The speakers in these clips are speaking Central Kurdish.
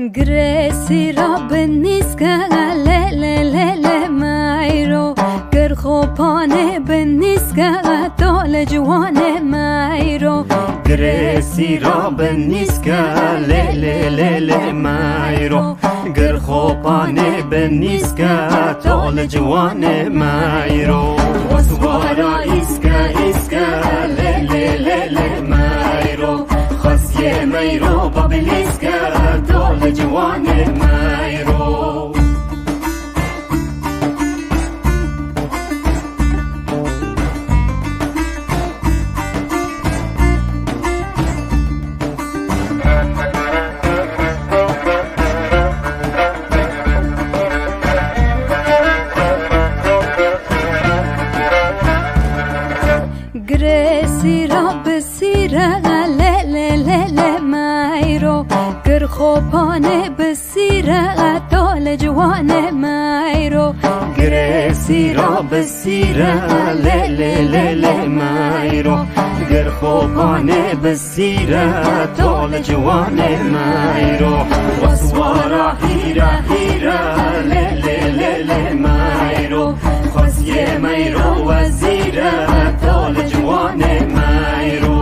گریسی را بنیسکه له له له له مایرو گر خوبانه بنیسکه دال جوانه مایرو گریسی را بنیسکه له له له له مایرو گر خوبانه بنیسکه دال جوانه مایرو وسوارا ایسکه ایسکه له له له له مایرو خاصیه مایرو بابلیسکه دال جوانه مایرو گریسی را بسیره له له له له مایرو گر خوبانه بسیره دال جوانه مایرو گریسی را بسیره له له له له مایرو گر خوبانه بسیره دال جوانه مایرو وسوارا هیرا هیرا له له له له مایرو خاصیه مایرو وزیره دال جوانه مایرو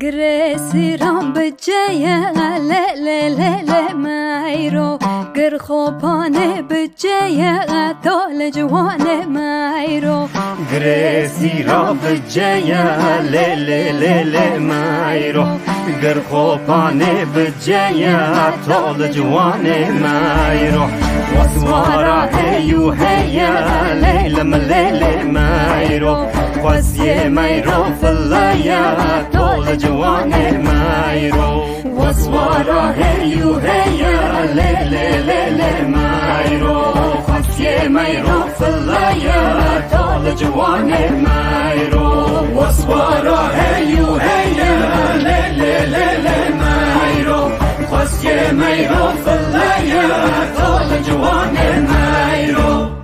گریسی را بجیه له له له له مایرو گر خوبانه بجیه دال جوانه مایرو گریسی را بجیه له له له له مایرو گر خوبانه بجیه دال جوانه مایرو وسوارا هیو هیا لیل ملیل مایرو خاصیه مایرو فلایا دال جوانه مایرو وسوارا هیو هیا لیل لیل مایرو خاصیه مایرو فلایا دال جوانه مایرو وسوارا هیو هیا لیل لیل مایرو خاصیه مایرو فلایا دال جوانه مایرو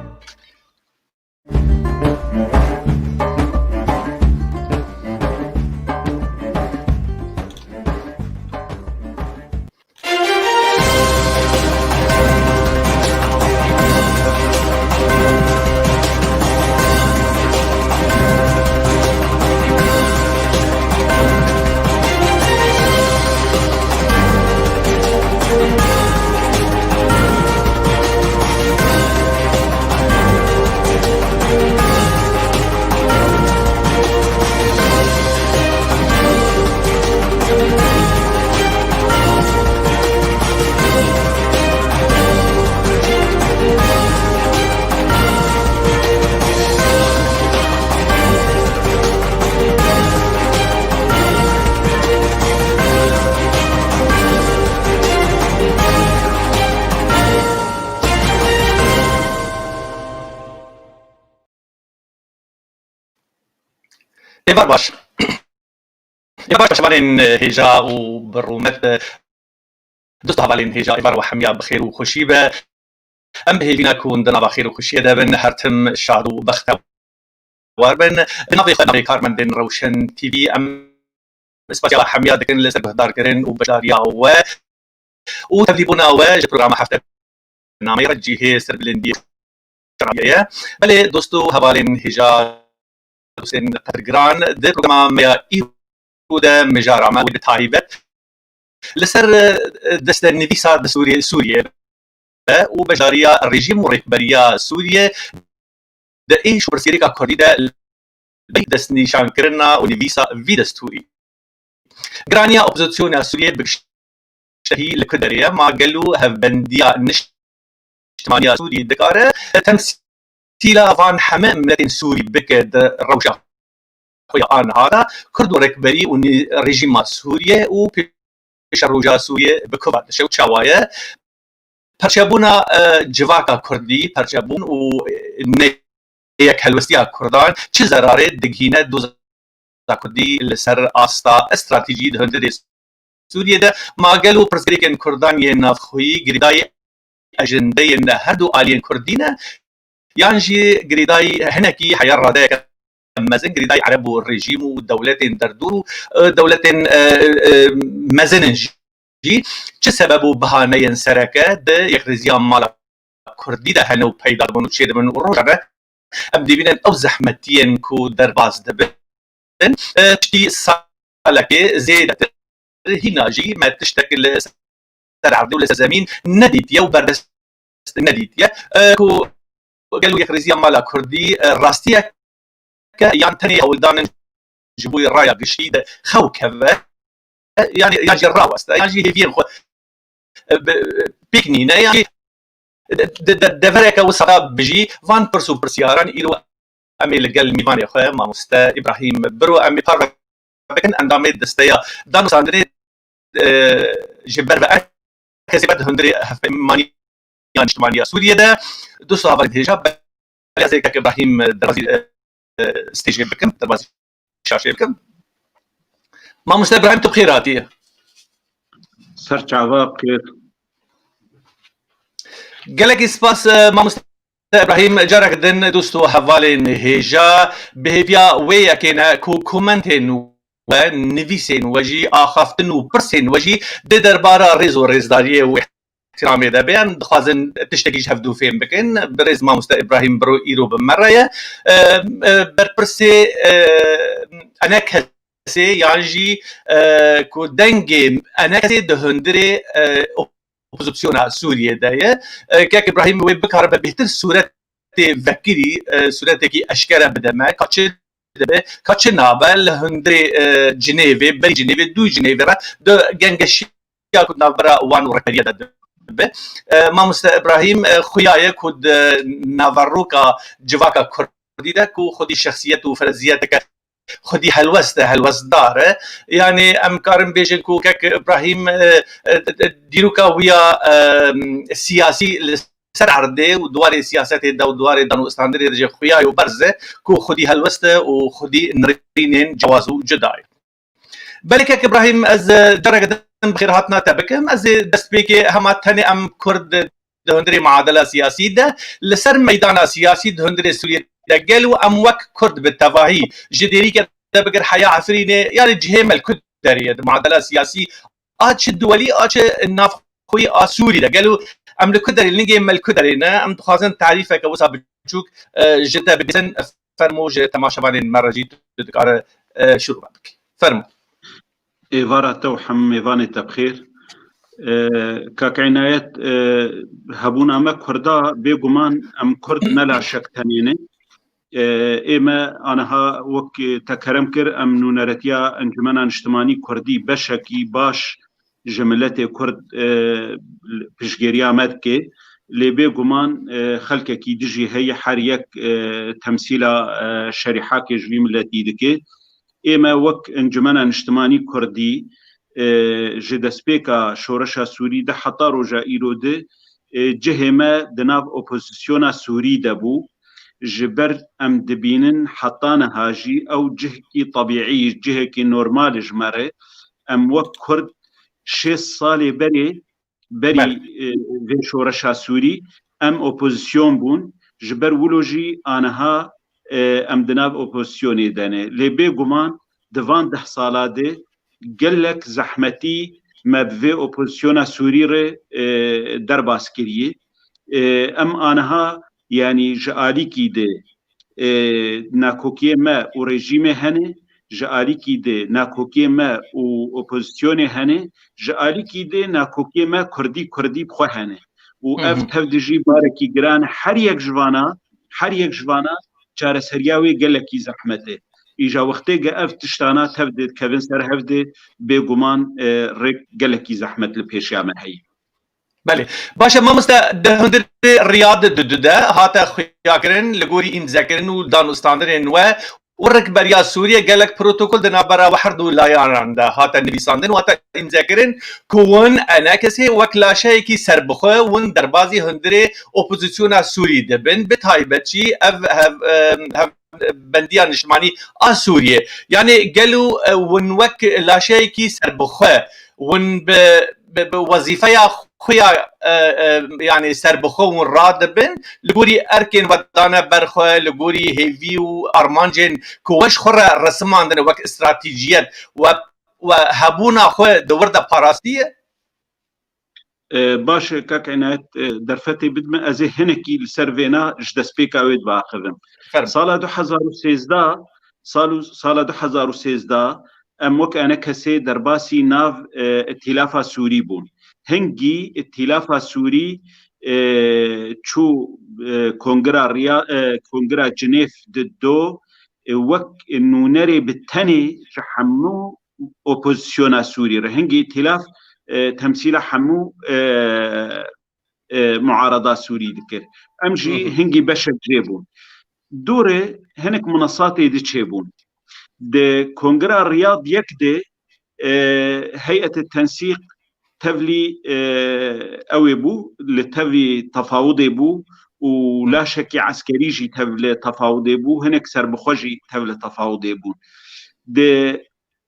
ایوار باش شبانین هجا و برومت دوست هاوالین هجا ایوار و حمیا بخیر و خوشی به ام بهینا کون دنا بخیر و خوشی دبن هرتم شاد و بخت واربن بنابي خدمه کارمندین روشن تی وی ام اسپاسیا حمیا دکن لسه بهدار کرن و بشاریا و تدريبنا و برنامج هفته نامه رجیه سر بلندی شرایه بله دوستو هاوالین هجا حسین قدرگران ده برنامه ایوده مجارمه و تایبت لسر دست نویسا د سوریه و بجاریا رژیم و رهبریا سوریه د ایش ورسیریکا کوردیده دست نشان کرنا و نویسا وی دستوری گرانیا اپوزیسیون سوریه بکشتهی لکدریه ما گلو هفبندیا اجتماعية سوري دكارة تمثيل فان حمام ملتين سوري بكد روشة خويا آن هذا كردو ركبري وريجيم سوريا و پیش روجا سوريا بكوبات شو شوايا پرچبونا جواکا کردی پرچبون و نیک هلوستیا کردان چه ضراره دگینه دوزا کردی لسر آستا استراتژی دهنده سوریه ده ماگلو پرسکریکن کردان یه نافخویی گریدای اجنده نه هر دو آلین کردینه یعنی گریدای هنکی حیار راده مزن گریدای عرب و رژیم و دولتین دردور و دولتین مزننجی چه سبب بهانه سرکه ده یک رزیان مال کردی ده هنو پیدا بونو چه ده منو روشنه ام دیبینن او زحمتین کو در باز ده بین چی سالکه زیده هیناجی ما تشتکل سر عرضی و لسر زمین ندید یا و بردست ندید یا کو قالوا یک رزیان مال کردی راستیه که یان تنی اولدان جبوی رایا گشید خو کبه يعني يجي الراوست يجي هيفين بيكنينا يعني دفرك وصغاب بجي فان برسو برسياران إلو أمي لقل ميفان يا أخويا ما مستا إبراهيم برو أمي بارك بكن أندامي دستيا دانو ساندري جبر بقى كذبت هندري ماني اجتماعية سوريا ده دوستو هافرد هجاب زي كاك إبراهيم درازي ستيجي بكم درازي شاشي بكم ما مستا إبراهيم تبخيراتي سرچ عواقب قالك اسباس ما مستا إبراهيم جارك دن دوستو حوالين هجا بهيفيا ويا كينا كو كومنتين ونفيسين وجي آخافتن وبرسين وجي دي دربارا ريزو ريزداريه واحترامي دا بيان دخوازن تشتكيش هفدو فين بكن بريز ما مستا إبراهيم برو إيرو بمرايا بربرسي أنا كسي يعني كو دنجي أنا كسي دهندري اوبوزيسيون سوريا دايه كاك ابراهيم وي بكار بهتر صورت فكري صورتكي اشكال بدما كاتش نابل هندري جنيفي بري جنيفي دو جنيفي دو جنگشيا كود نابرا وان وركريا دد ما مستا ابراهيم خويايه كود نافروكا جواكا كردي ده كو خدي شخصيته وفرزياتك خدي هلوست داره يعني ام كارم بيجن كو كاك ابراهيم ديروكا ويا سياسي سر عرضه ودوار سياسات دا ودوار دانو استاندري رجع خويا وبرزه كو خدي هلوست وخدي نرينين جوازو جداي بالك كاك ابراهيم از درجه بخير هاتنا تبكم از دستبيكي هما تاني ام كرد دهندري معادله سياسي ده لسر ميدان سياسي دهندري سوريا قالوا أموك كرد بالتفاهي جديري كده بقر حياة عفرينة يعني جهيم الكرد دارية معادلة سياسي آتش الدولي آتش النافخوي آسوري ده قالوا أم الكدري اللي نجي من الكدرينا أم تخازن تعريفه كوسا بتشوك جدا بيزن فرمو تماشا بانين مرة جيت تذكر شروع بك فرمو إيفارة توحم إيفاني تبخير كعنايات هبونا ما كردا بيجمان أم كرد نلا شك تنينه إما أنا وك تكرم كر أم نونرتيا أنجمنا اجتماعي كردي بشكي باش جملته كرد بشجريا مدكي لبي جمان خلك كي دجي هي حريك تمثيلا شريحة كجري ملتي دكي إما وك أنجمنا اجتماعي كردي جدسبيكا شورشا سوري ده حتى رجا إيرود جهما دناب أوبوزيسيونا سوري دبو جبر ام دبينن حطانا هاجي او جهكي طبيعي جهكي نورمال جمره ام وقت كرد 6 سالي بري في شورشا سوري ام اوبوزيسيون بون جبر ولوجي انها ام دناب اوبوزيسيوني دانه لبي غمان دوان 10 سالاده قالك زحمتي ما في اوبوزيسيون سوري ر درباسكريه ام انها يعني جاليكي دي ناكوكي ما وريجيم هنه جاليكي دي ناكوكي ما واوبوزيسيون هنه جاليكي دي ناكوكي ما كردي بخو هنه واف تفدجي باركي جران هر يك جوانا چارەسەریاوی گەلێکی زەحمەتێ ئیجا وەختێگە ئەف تشتانە تەفدێت کەڤن سەر هەفدێ بێگومان ڕێک گەلێکی زەحمەت لە پێشیامە هەیە. بله باشه ما هندر رياض دده هاتا خياكرن لغوري امزاكرن ودان استاندرن ورك بريا سوريا قالك بروتوكول دنا برا وحرد ولا يعنده هاتا نبيساندن وهاتا امزاكرن كون انا كسي وكلا شيء كي سربخه ون دربازي هندري اوبوزيسيون سوري دبن بتايبتشي اف بنديان نشماني سوريا يعني قالوا ونوك لا شيء كي سربخه ون بوظيفه خويا يعني سربخو رادبن لغوري اركن ودانا برخو لغوري هيفي وارمانجن كوش خره رسمان دنا وك استراتيجيات وهبونا خو دورده باراستيه باش كاك عنايت درفتي بدم ازي هنكي لسرفينا جدسبيكا ويد باخذم سال 2013 سال 2013 ام وك انا كسي درباسي ناف ائتلافا سوري بون هنگی ائتلاف سوری چو کنگرا جنیف دو وک نونری بتنی حمو اپوزیسیون سوری را هنگی ائتلاف تمثيل حمو معارضة سوري ذكر امجي هنگي بشر جيبون دوره هنك منصاتي دي تشيبون دي كونغرا الرياض يكدي هيئة التنسيق تفلي اوي بو لتفلي تفاوضي بو ولا شك عسكري جي تفلي تفاوضي بو هنك سربخوجي تفلي تفاوضي بو دي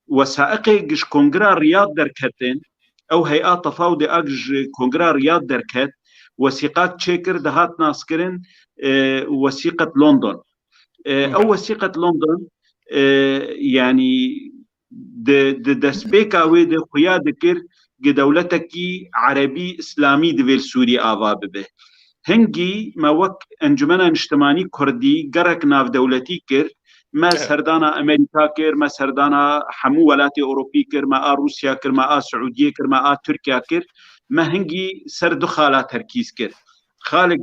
وثائقي جش كونغرا الرياض دركتن او هيئات تفاوضي اجج كونغرا الرياض دركت وثيقات تشيكر دهات ناسكرن وثيقة لندن او وثيقة لندن يعني دسبيكا ويد خويا ذكر دولتكي عربي اسلامي دفيل سوري آوا ببه هنگي ما وك انجمنا نجتماني كردي قرق ناف دولتي كر ما سردانا امريكا كر ما سردانا حمو ولاتي اوروبي كر ما روسيا كر ما سعودية كر ما تركيا كر ما هنگي سردو خالا تركيز كر خالق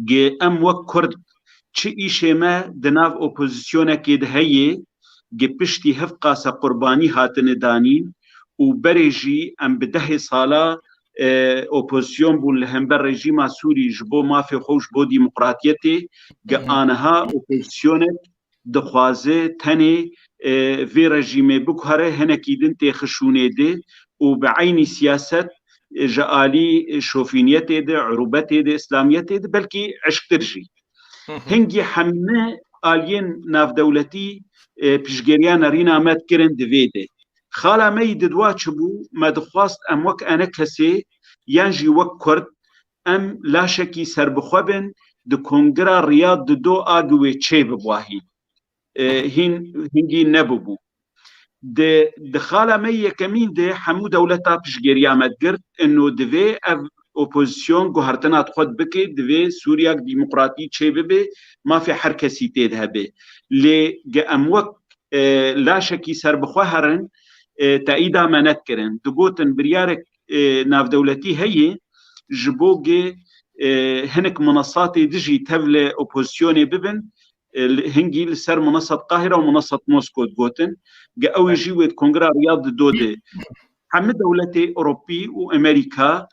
جي ام وك كرد چه ايشه ما دناف اوپوزيسيونا كي دهيه جي پشتي هفقاسا قرباني هاتن دانين و بريجي ام بده سالا اوپوزيسيون بون لهمبر رژيما سوري جبو ما في خوش بو ديمقراطيتي آنها اوپوزيسيونت دخوازه تني في رژيمي بكهره هنكي دنتي خشونه دي و بعين سياسة جالي شوفينيتي دي عروبتي دي اسلاميتي دي بلكي عشق ترجي هنگي حمه آلين ناف دولتي پشگریان رینا مد کرن دویده خالا می ددوا چبو مدخواست ام وک انا کسی یانجی وک کرد ام لاشکی سربخوبن د کنگرا ریاض دو آگوه چه ببواهی هنگی نبوبو د خالا می یکمین ده حمو دولتا پشگریان مد کرد انو دوی اوپوزيسيون گوهرتنات خود بكي دوي سوريا ديمقراطي چه ببه ما في حركسي تيد هبه لي اموك لا شكي سربخوه هرن تأيدا منت كرن دقوتن بريارك ناف دولتي هي جبوغي هنك منصاتي دجي تفل اوبوزيسيوني ببن هنجي لسر منصة قاهرة ومنصة موسكو دقوتن قاوي جيوة كونغرا رياض دودي حمد دولتي اوروبي وامريكا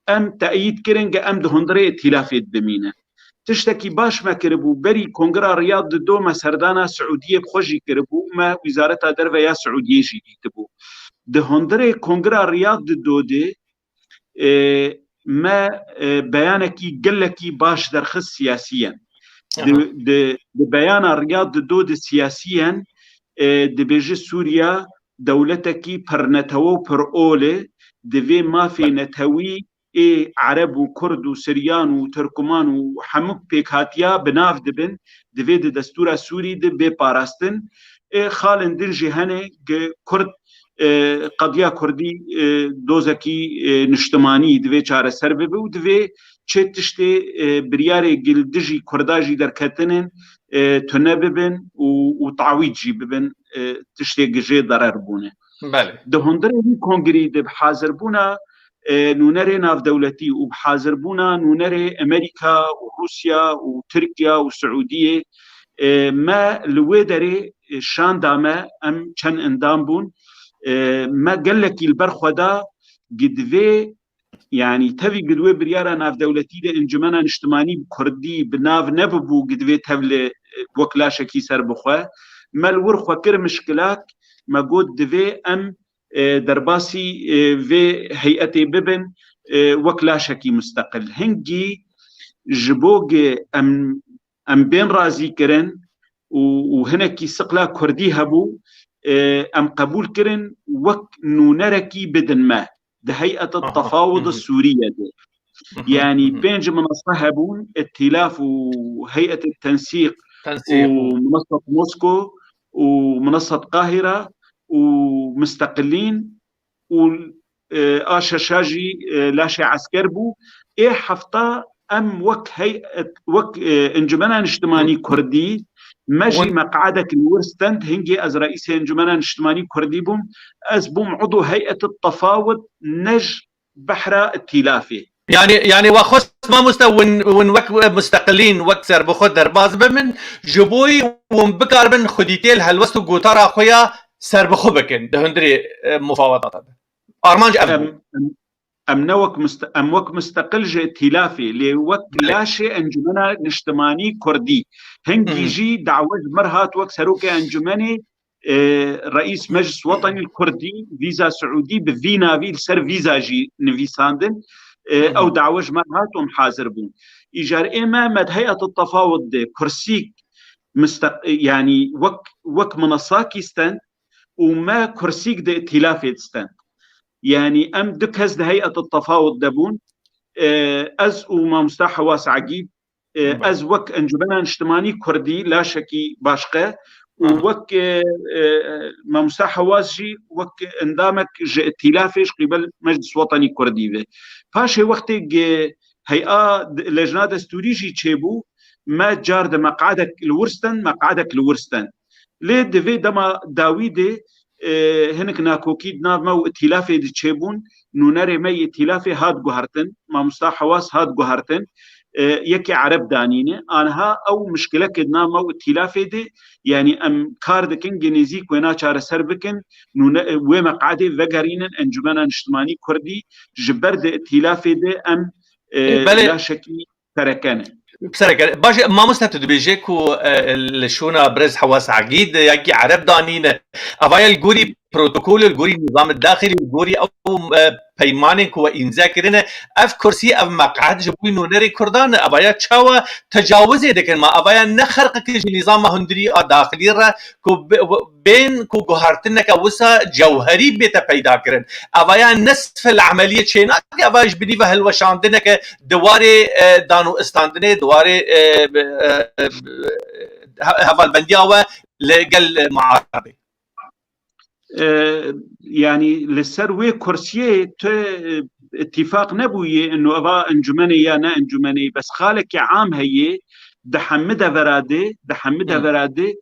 ام تأييد كرنج ام دهندري ائتلافات بمينه تشتكي باش ما كربو بري كونغرا رياض دو ما سردانا سعودية بخوجي كربو ما وزارتها درفا يا سعودية جي تبو دهندري كونغرا رياض دو دي ما بيانكي قلكي باش درخص سياسيا دي بيانا رياض دو دي سياسيا دي بيجي سوريا دولتكي برنتو پر اولي دي ما في نتوي عرب و كرد و سريان و تركمان و حموك بيكاتيا بناف دبن دفيد دستورة سوري دبي باراستن خالن درجي هنه كرد قضية كردي دوزكي نشتماني دفي چاره سر ببه و دفي چه تشتي برياري گل دجي كرداجي در كتنن تنه ببن و تعويد جي ببن تشتي گجي ضرر بونه ده هندره كونغري دب حاضر بونه نونري ناف دولتي وبحاضر بونا نونري امريكا وروسيا وتركيا والسعوديه ما لويدري شان داما ام كان اندام بون ما قال لك البرخودا قد في يعني تبي قدوه بريارة ناف دولتي ده انجمانا اجتماعي بكردي بناف نببو قدوه تبل وكلاشة كي سر بخواه مال ورخوا كر مشكلات ما قد دوه ام درباسي في هيئتي ببن وكلاشة كي مستقل هنجي جبوغ ام بين رازي كرن وهنا كي سقلا كردي هبو ام قبول كرن وك نونركي بدن ما ده هيئة التفاوض السورية دي. يعني بينج منصة هبون ائتلاف وهيئة التنسيق ومنصة موسكو ومنصة القاهرة ومستقلين وآشا شاجي لاشي عسكر بو ايه حفظة ام وك هيئة وك انجمانا اجتماعي كردي مجي مقعدك الورستند هنجي از رئيس انجمانا اجتماعي كردي بوم از بوم عضو هيئة التفاوض نج بحرة ائتلافي يعني وخص ما مستوى ون وك مستقلين وكسر بخد درباز بمن جبوي ومبكار بن خديتيل هلوستو قوتار اخويا سر بخو بكن ده هندري مفاوضات ارمانج ام وك مستقل جي ائتلافي لوك لاشي انجمنا اجتماعي كردي هنجي جي دعوة مرهات وك سروك انجمني رئيس مجلس وطني الكردي فيزا سعودي بفينا في سر فيزا جي نفيساندن او دعوة مرهات ومحاضر بون ايجار اما مد هيئة التفاوض دي كرسيك يعني وك منصاكي ستند وما كرسيك دي ائتلافي ستند يعني ام دكز هيئة التفاوض دبون از وما مستحى واسع عقيب از وك انجمنا اجتماعي كردي لا شكي باشقه ووك ما مستحى واسجي وك اندامك ائتلافيش قبل مجلس وطني كردي به فاشي وقت هيئة لجنة دستوري جي تشيبو ما جارد مقعدك الورستن ليه دفي دما داويدي هنك ناكوكيد ناف مو ائتلافي دي تشيبون نوناري مي ائتلافي هاد جوهرتن ما مستحى واس هاد جوهرتن يكي عرب دانينه انها او مشكله كدنا مو ائتلافي دي يعني ام كاردكن جنيزيك وينا چار سربكن و مقعدي وغارينن انجمنا اجتماعي كردي جبرد ائتلافي دي ام لا شكي تركنه بسرعه باش ما مستعد بيجيكو الشونا برز حواس عقيد يجي عرب دانينه افايل الجوري بروتوكول الجوري النظام الداخلي الجوري او پیمانك و امضا کردن اف کرسی اف مقعد جبوی نونری کردان ابایا چاوا تجاوز دکن ما ابایا نخرق که نظام هندری داخلی را کو بین کو گهرتن که وسا جوهری بیت پیدا کردن ابایا نصف العملیه چینا که اباش بدی و هلوشاندن که دواره دانو استاندنه دواره هوال بندیاوه لقل معارضه يعني للسروي كرسيه اتفاق نبوي انه ابا انجمني يا نا انجمني بس خالك عام هي دحمدها فرادي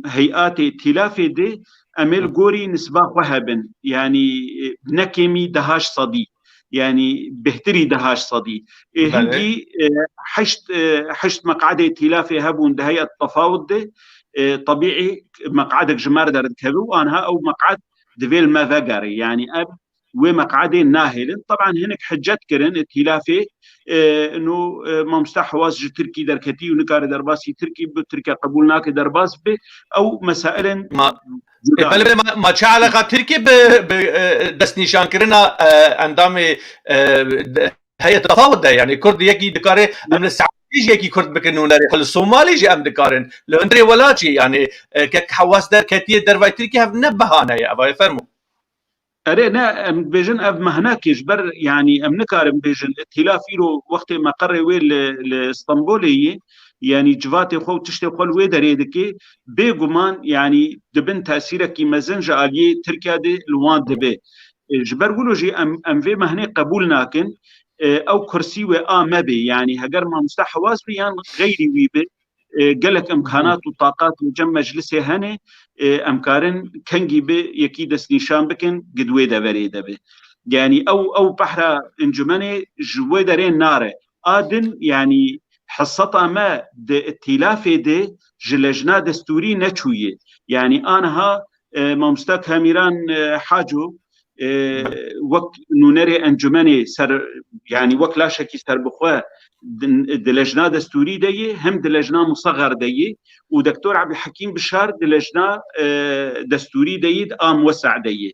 هيئات ائتلافي دي امل غوري نسبه وهبن يعني نكمي دهاش صدي يعني بهتري دهاش صدي هندي حشت مقعد ائتلافي هبون ده هيئه التفاوض دي طبيعي مقعدك جمار دارد كبو انها او مقعد دفيل ما فقري يعني اب ومقعدين ناهلين طبعا هناك حجات كرن ائتلافي انه ما مستحى واسج تركي دركتي ونكار درباسي تركي بتركيا قبولناك درباس به او مسائل ما چه علاقه تركي دست نشان كرنا اندام هيئه التفاوض ده يعني كرد يكي دكاره من الساعه يجي كرد بكنون ريح الصومالي جي ام دكارن لو اندري ولاجي يعني كك حواس در كتيه در تركي هف نبهانا يا ابا يفرموا ارينا بيجن اب مهناك يجبر يعني ام نكارم بيجن ائتلاف له وقت ما قرر ويل الاسطنبولي يعني جواتي خو تشتي خو ويدريدكي بيغمان يعني دبن تاثيرك مزنج عليه تركيا دي لوان دبي جبر ولو جي ام في مهني قبولناكن او كرسي وامبي يعني هجر ما مستحواز بيان غيري ويبي قالك امكانات وطاقات وجم مجلسي هني امكارن كنجي بي يكيد نشان بكن قدوي دبريده به يعني او بحر انجمني جوي دارين ناره ادن يعني حصتها ما ائتلافي دي جلجنا دستوري نچويه يعني انها ما مستك هاميران حاجو وەک نونەرێ ئەنجومەنێ سەر یعنی وەک لاشێکی سەربخوا دلەژنا دەستوری دەیە هەم دلەژنا مصغر دەیە و دکتۆر عەبدولحەکیم بشار دلەژنا دەستوری دەیت ئام وەسع دەیە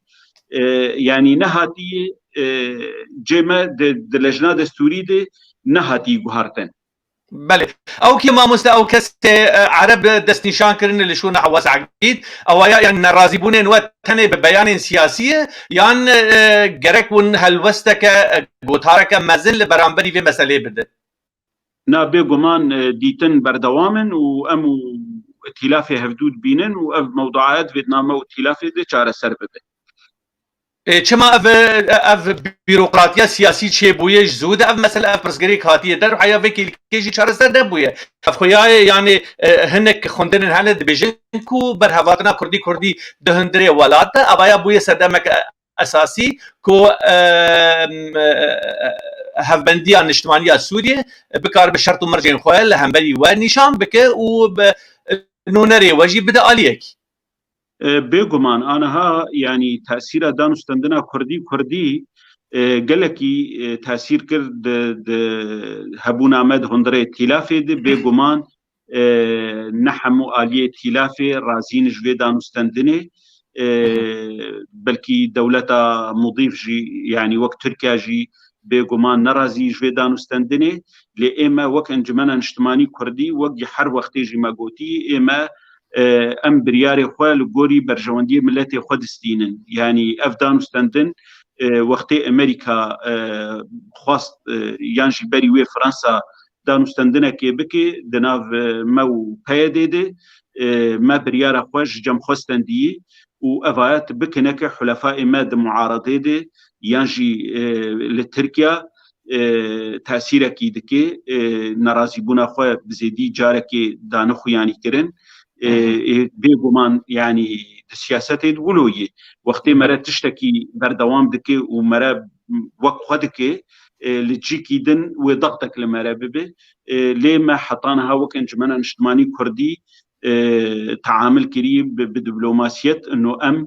یعنی نەهاتیە جێمە دلەژنا دەستوری دێ نەهاتی گوهارتن بله او کی مامۆستا ئەو کەس عرب دەستنیشانکردن لە شوونە وەسعگیت ئەوەیە یان نەڕازی بوونێن وە تەنێ بە بەیانێن سیاسیە یان گەرەک ون هەلوەستەکە گۆتارەکە مەزن لە بەرامبەری vê مەسەلێ بدە نا بێگومان دیتن بەردەوامن و ئەم و ئتیلافێ هەفتوو بینن و ئەv مەوضوعات ڤێتنامە و ئتیلافێ دێ چارەسەر ببێ چما اف بیروقراتیا سیاسی چه بویش زود اف مثلا اف پرسگری کاتیه در حیا وکیل کیجی چارەسەر نبویه اف خویای یعنی هنک خوندن هنه دبیجن کو بر هواتنا کردی دهندره ولات ابایا بویه سردمک اساسی کو هفبندی اجتماعی سوریه بکار به شرط و مرجع خوال همبری و نشان بکه و نونری وجی بده آلیک بێگومان ئانەها ینی تاسیرە دانوستندنا کوردی gelekî tasîr kir hebûna me di hundirê tîlafê de bêguman ne hemû aliyê tîlafê razîn ji vê danûstendinê belkî dewleta mudîf jî yanî wek Tirkiye jî bêguman nerazî ji vê danûstendinê lê ême wek encumena niştimanî Kurdî wek her wextê jî me gotî ême ئەم بریارێ خۆ لە گۆری بەرژەوەندی ملەتێ خۆ دەستینن ینی ئەف دانوستەندن وەختێ ئەمریکا خواست یانژی بەری وێ فرانسا دانوستەندنەکێ بکێ دناو مە و پەیە دێدێ مە بریارە خۆش جەم خۆستەندیی و ئەڤایەت بکنەکە حولەفای مە د معارەدێ دێ یانژی لە ترکیا تاسیرێکی دکێ نەڕازیبوونا خۆ بزێدی جارێکێ دانەخویانی کردن بێگومان ینی سیاستێ ولۆیە وەختێ مەرە تشتێکی بەردەوام دکێ و مەرە وەک خۆ دکێ li cîkî din wê dextek li me re bibe lê me hetanaha wek encumena niştimanî Kurdî teamül kirî bi diplomasiyet ino em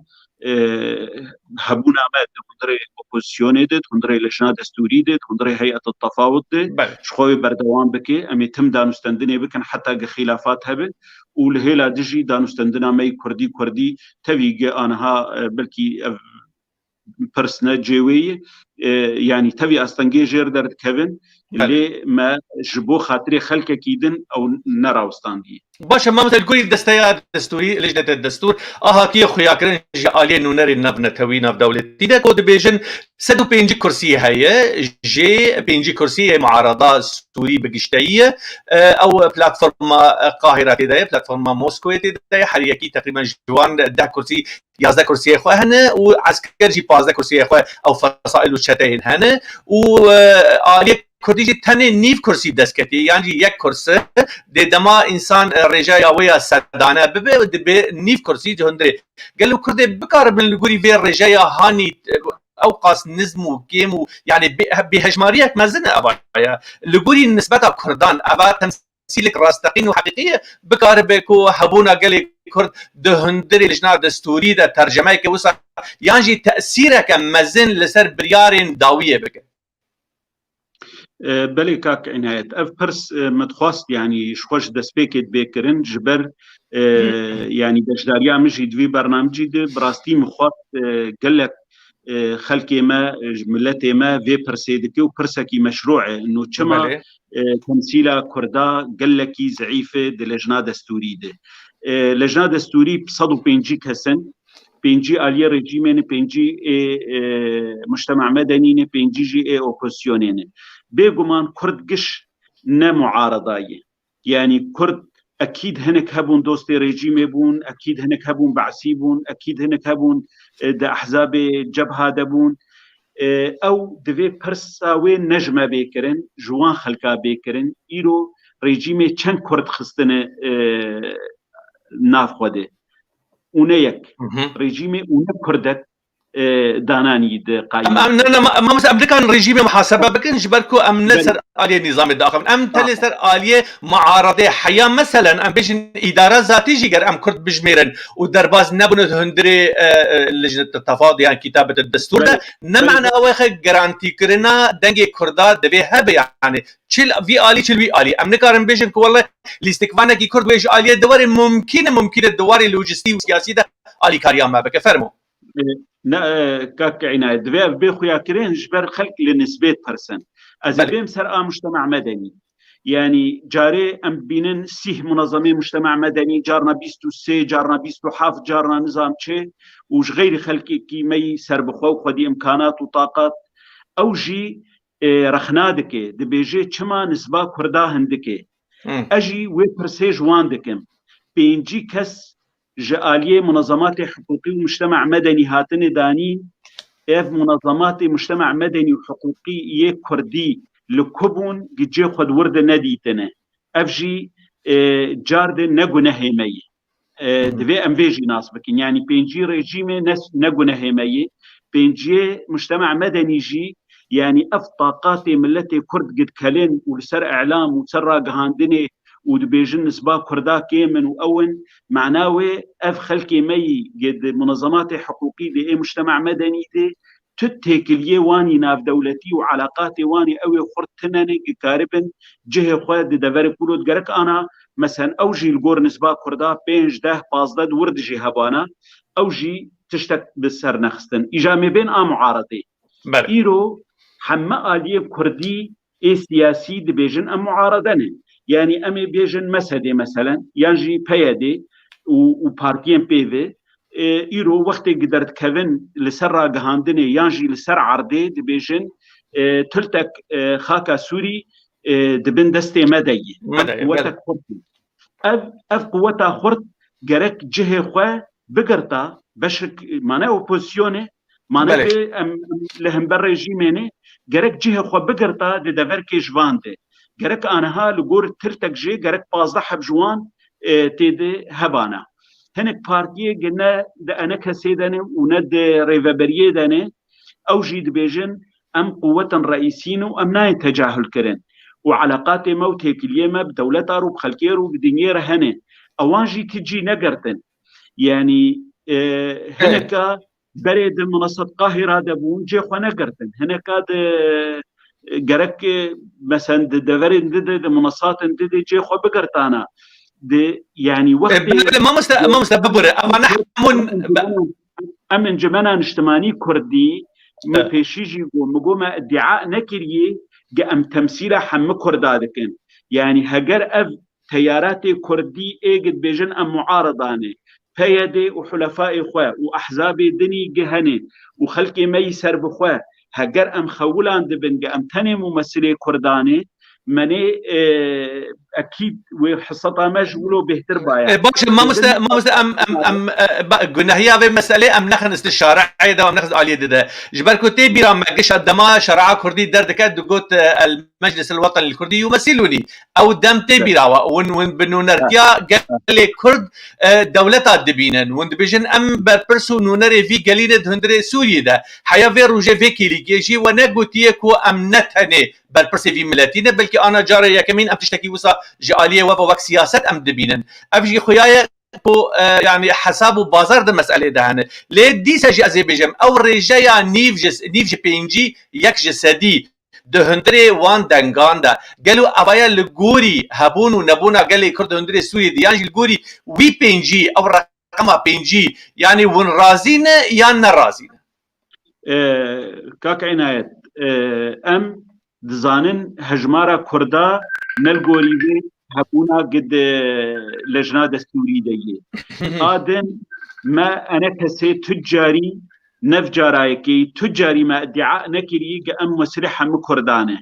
hebûna me di hundirê opozisyonê de hundirê leşna destûrî de hundirê heyeta tefawut de ji xwe wê berdewam bike em ê tim danûstendinê bikin heta ge xîlafat hebe û li hêla de jî danûstendina me Kurdî tevî ge aniha belkî ev pirsne cêwê yanî tevî astengê jêr derdikevin lê me ji bo xatirê xelkekî din ew nerawstandiye باشه ما مثل گوری دستیا دستوری لجنه دستور آها کی خویاکرین جی عالی نونری نبنتوی نب دولتی ده کود بیجن 105 کرسی هیه جی 5 کرسی معارضه سوری بگشتیه او پلتفرم قاهره ده پلتفرم مسکو ده هر یکی تقریبا جوان 10 کرسی 11 کرسی خو هنه و عسكر جی 15 کرسی خو او فصائل و چته هنه و عالی کردی تنه نیف کرسی دست کتی یعنی یک کرسی ده دما انسان رجا یا ویا سدانه ببه به نیف کرسی جهندره گلو کرده بکار من لگوری وی رجا یا هانی اوقاس نظم و گیم و یعنی به هجماریک مزنه ابایا لگوری نسبت کردان ابا تمثیلک راستقین و حقیقیه بکار بکو حبونا گلی کرد دهندری لجنه دستوری ده ترجمه که وسا یعنی تأثیرک مزن لسر بریارین داویه بکه بله کاک عنایت اف پرس متخواست یعنی شخوش دستپیکت بکرن جبر یعنی بجداریا مجی دوی برنامجی ده براستی مخواست گلک خلقی ما ملت ما وی پرسیدکی و پرسکی مشروعه انو چما تمثیل کردا گلکی ضعیفه ده لجنه دستوری ده لجنه دستوری 105 کسن 5 آلیه رژیمین 5 مجتمع مدنی 5 اپوزیسیونین بێگومان کورد گشت نه معارضایە یعنی کورد ئەکید هەنێک هەبوون دۆستی ڕێژیمێ بوون ئەکید هەنێک هەبوون بەعسی بوون ئەکید هەنێک هەبوون دە ئەحزابێ جەبها دەبوون ئەو دەوێ پرسا وێ نەژمە بێکردن ژوان خەلکا بێکردن ئیرۆ ڕێژیمێ چەند کورد خستنە ناف خودێ ئونە یەک ڕێژیمێ ئونە کوردەک دانانی قایم ما مثل امریکان رژیم محاسبه بکن جبرکو ام نسر آلیه نظام داخل ام تلسر آلیه معارضه حیا مثلا ام بيجن اداره ذاتي جيگر ام كرد بجميرن ودرباز نبنت هندري لجنه التفاوض يعني كتابه الدستور ده نمعنى واخ جرانتي كرنا دنگي كردا دبي هبه يعني چل في آلی چل في آلی امریکا رم بيجن کو والله لاستكفانا کی کرد ويش آلیه دوار ممكن الدوار اللوجستي والسياسي ده آلی كاريان ما بك فرمو كاك عناية دبي بخويا كرين جبر خلق لنسبة برسن أزبيم سرقة مجتمع مدني يعني جاري أم بينن سيه منظمة مجتمع مدني جارنا بيستو سي جارنا بيستو حاف جارنا نظام شيء وش غير خلقي كي مي سربخو خدي إمكانات وطاقات أو جي رخنادك دبيجي چما نسبة كردا هندك أجي ويبرسي جوان دكم بينجي كس جالية منظمات حقوقي ومجتمع مدني هاتن داني اف منظمات مجتمع مدني وحقوقي يه كردي لكبون جي خد ورد نديتنا افجي جارد نگونه همي دفي امفيجي ناس بكين يعني بينجي ريجيمي نگونه همي بينجي مجتمع مدني جي يعني اف طاقاتي ملتي كرد قد كلين ولسر اعلام وسر راقهاندني ودبيجن نسبة كردا كيمن وأون معناوي أف خلقي مي قد منظمات حقوقية دي مجتمع مدني دي تتكليه واني ناف دولتي وعلاقاتي واني أوي خرطناني كاربن جهة خواد دفر كولود قرك أنا مثلا أوجي الجور نسبة كردا بينج ده بازداد ورد جهبانا أوجي تشتك بالسر نخستن إجامي بين معارضي إيرو حما آلية كردي سياسي دبيجن معارضاني يعني أمي بيجن مسدي مثلا يانجي بيادي وبارتيان بيفي إيرو وقت قدرت كفن لسر راقهاندني يانجي لسر عردي دبيجن تلتك خاكا سوري دبن دستي مدي قوتك خرطي أف قوتا خرط جرك جهة خوا بقرطا بشك معناه أوبوزيوني معناه لهم بالرجيميني جرك جهة خوا بقرطا دفر كيجواندي جرك أنا لجور ترتك جي جرك بازح بجوان تيد هبانا هنك بارتيه قلنا ده أنا كسيداني وند ريفابريه داني أو جيد بيجن أم قوة رئيسين وأم ناي تجاهل كرن وعلاقات موتك اليوم بدولة أروب خلكير وبدنيا هني أوانجي تجي نقرتن يعني هنك بريد منصة قاهرة دبون جي خو نقرتن هنك جرك مثلا دفرين دد منصات دد جي خو بقرتانا دي يعني وقت ما مستببر اما امن جمانا اجتماعي كردي ما بيشيجي ومقوم ادعاء نكريه ام تمثيله حم كردادكن يعني هجر اف تيارات كردي اجد بيجن ام معارضانه فيدي وحلفاء اخوه واحزاب دني جهني وخلقي ميسر بخوه هجر ام خولان دبن ام تاني ممثلي كرداني مني اكيد وحصتها مشغوله بهتر بايع باش ما مست ام قلنا هي في مساله ام نخن استشاره عيده ام نخذ عليه ده جبركو تي بيرا ما قش الدما شرع كردي دردك دقوت المجلس الوطني الكردي يمثلني او دم تي بيرا وين بنو نرتيا قال لي كرد دولتها دبينن وين بيجن ام برسو نونري في قليل هندري سوريا ده حيا في روجي في كيلي جي ونغوتيكو امنتني بالبرسي في ملاتينا بلكي انا جاري يا كمين ام تشتكي وصا جاليه وفا سياسه ام دبينن افجي خوياي يعني حساب بازار ده مساله ده هن ليه دي سجي ازي بجم او رجايا نيفج بينجي يك جسدي ده هندري وان دنگاندا قالوا ابايا لغوري هبون ونبونا قال لي كرد هندري سوري دي يعني الغوري وي بينجي او رقم بينجي يعني ون رازين يا نرازين كاك عنايت ام دزانن هجمارا كردا نلغوري هبونا قد لجنة دستوري دي آدم ما أنا كسي تجاري نفجارايكي تجاري ما ادعاء نكري أم مسرحة مكردانة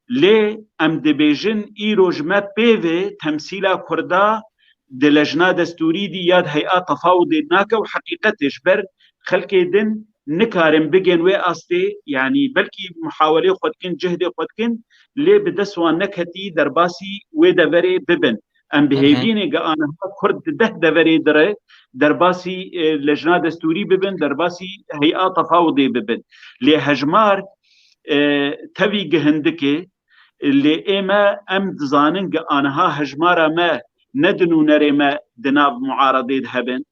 ليه أم دبيجن إيروج ما بيفي تمثيلا كردا دي لجنة دستوري دي ياد هيئات تفاوض ناكا وحقيقة تشبر خلقي دن نكارم بجن وي أستي يعني بلكي محاولة خدكن جهد خدكن ليه بدسوان نكهتي درباسي ودفري ببن ام بهیوینه گانا کرد ده دوري دره درباسي لجنه دستوري ببن درباسي هيئه تفاوضي ببن لهجمار تبي جهندكي اللي اما ام دزانن گانها هجمارا ما ندنو نري ما دناب معارضه هبن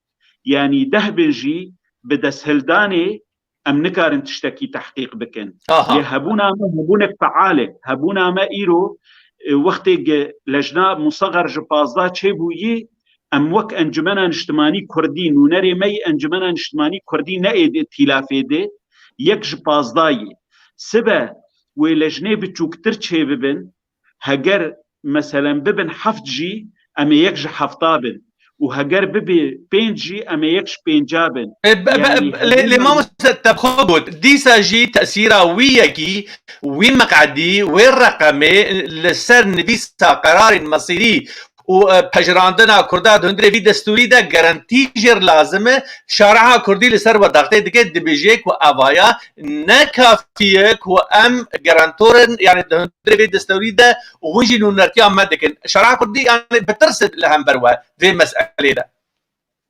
يعني دهبنجي بدسهلداني ام نكارن تشتكي تحقيق بكن هبونا ما هبونك فعاله هبونا ما ايرو وقت لجنه مصغر جبازدا تشيبوي ام وك انجمن اجتماعي كردي نونري مي انجمن اجتماعي كردي نايد ائتلافي دي يك جبازداي سبا ولجنه بتشوكتر تشي ببن هجر مثلا ببن حفت جي ام يكج حفطابن وهجر ببي بينجي ام يكش بينجابن يعني ما مستبخوت ديسا جي تأثيرا ويكي وين مقعدي وين رقمي لسر نبيسا قرار مصيري وبجراندنا كردا دندري في دستوري دا جارانتي جير لازمه شرعها كردي لسر ودغتي دكه دبيجيك وافايا نكافيك وام جارانتورن يعني دندري في دستوري دا ويجي نرتيا مدكن شرعها كردي يعني بترسد لهم بروا في مساله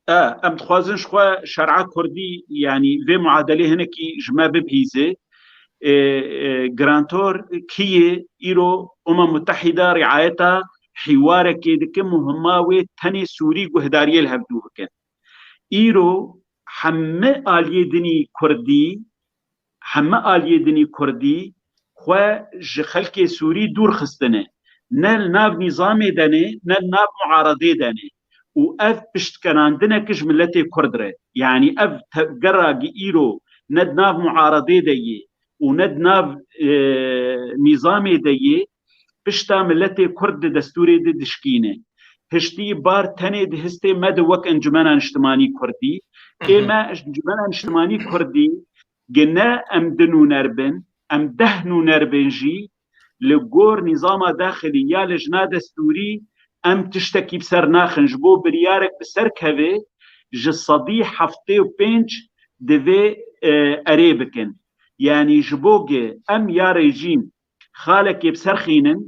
دا ام تخوازن شخوا شرعها كردي يعني في معادله هنكي جما ببهيزه جرانتور كي ايرو متحده رعايتها حوارك دك مهمة تاني سوري وهدارية الهبدو بكن إيرو حمى آلية دني كردي خوا جخلك سوري دور خستنه نال ناف نظامي داني نال ناف معارضي داني وأف بشت كناندنا كج ملتي كردره يعني أف قراقي إيرو ند ناف معارضي دايه وند ناف نظامي دايه بشتا ملتي كرد دستوري دي دشكينه هشتي بار تاني دهستي مد وك انجمن اجتماعي كردي اما انجمن اجتماعي كردي جنا ام دنو نربن ام دهنو نربن جي لغور نظام داخلي يا لجنه دستوري ام تشتكي بسر ناخن جبو بريارك بسر كهوي جصدي حفتي وبنج دفي اريبكن يعني جبوغ ام يا ريجيم خالك بسرخينن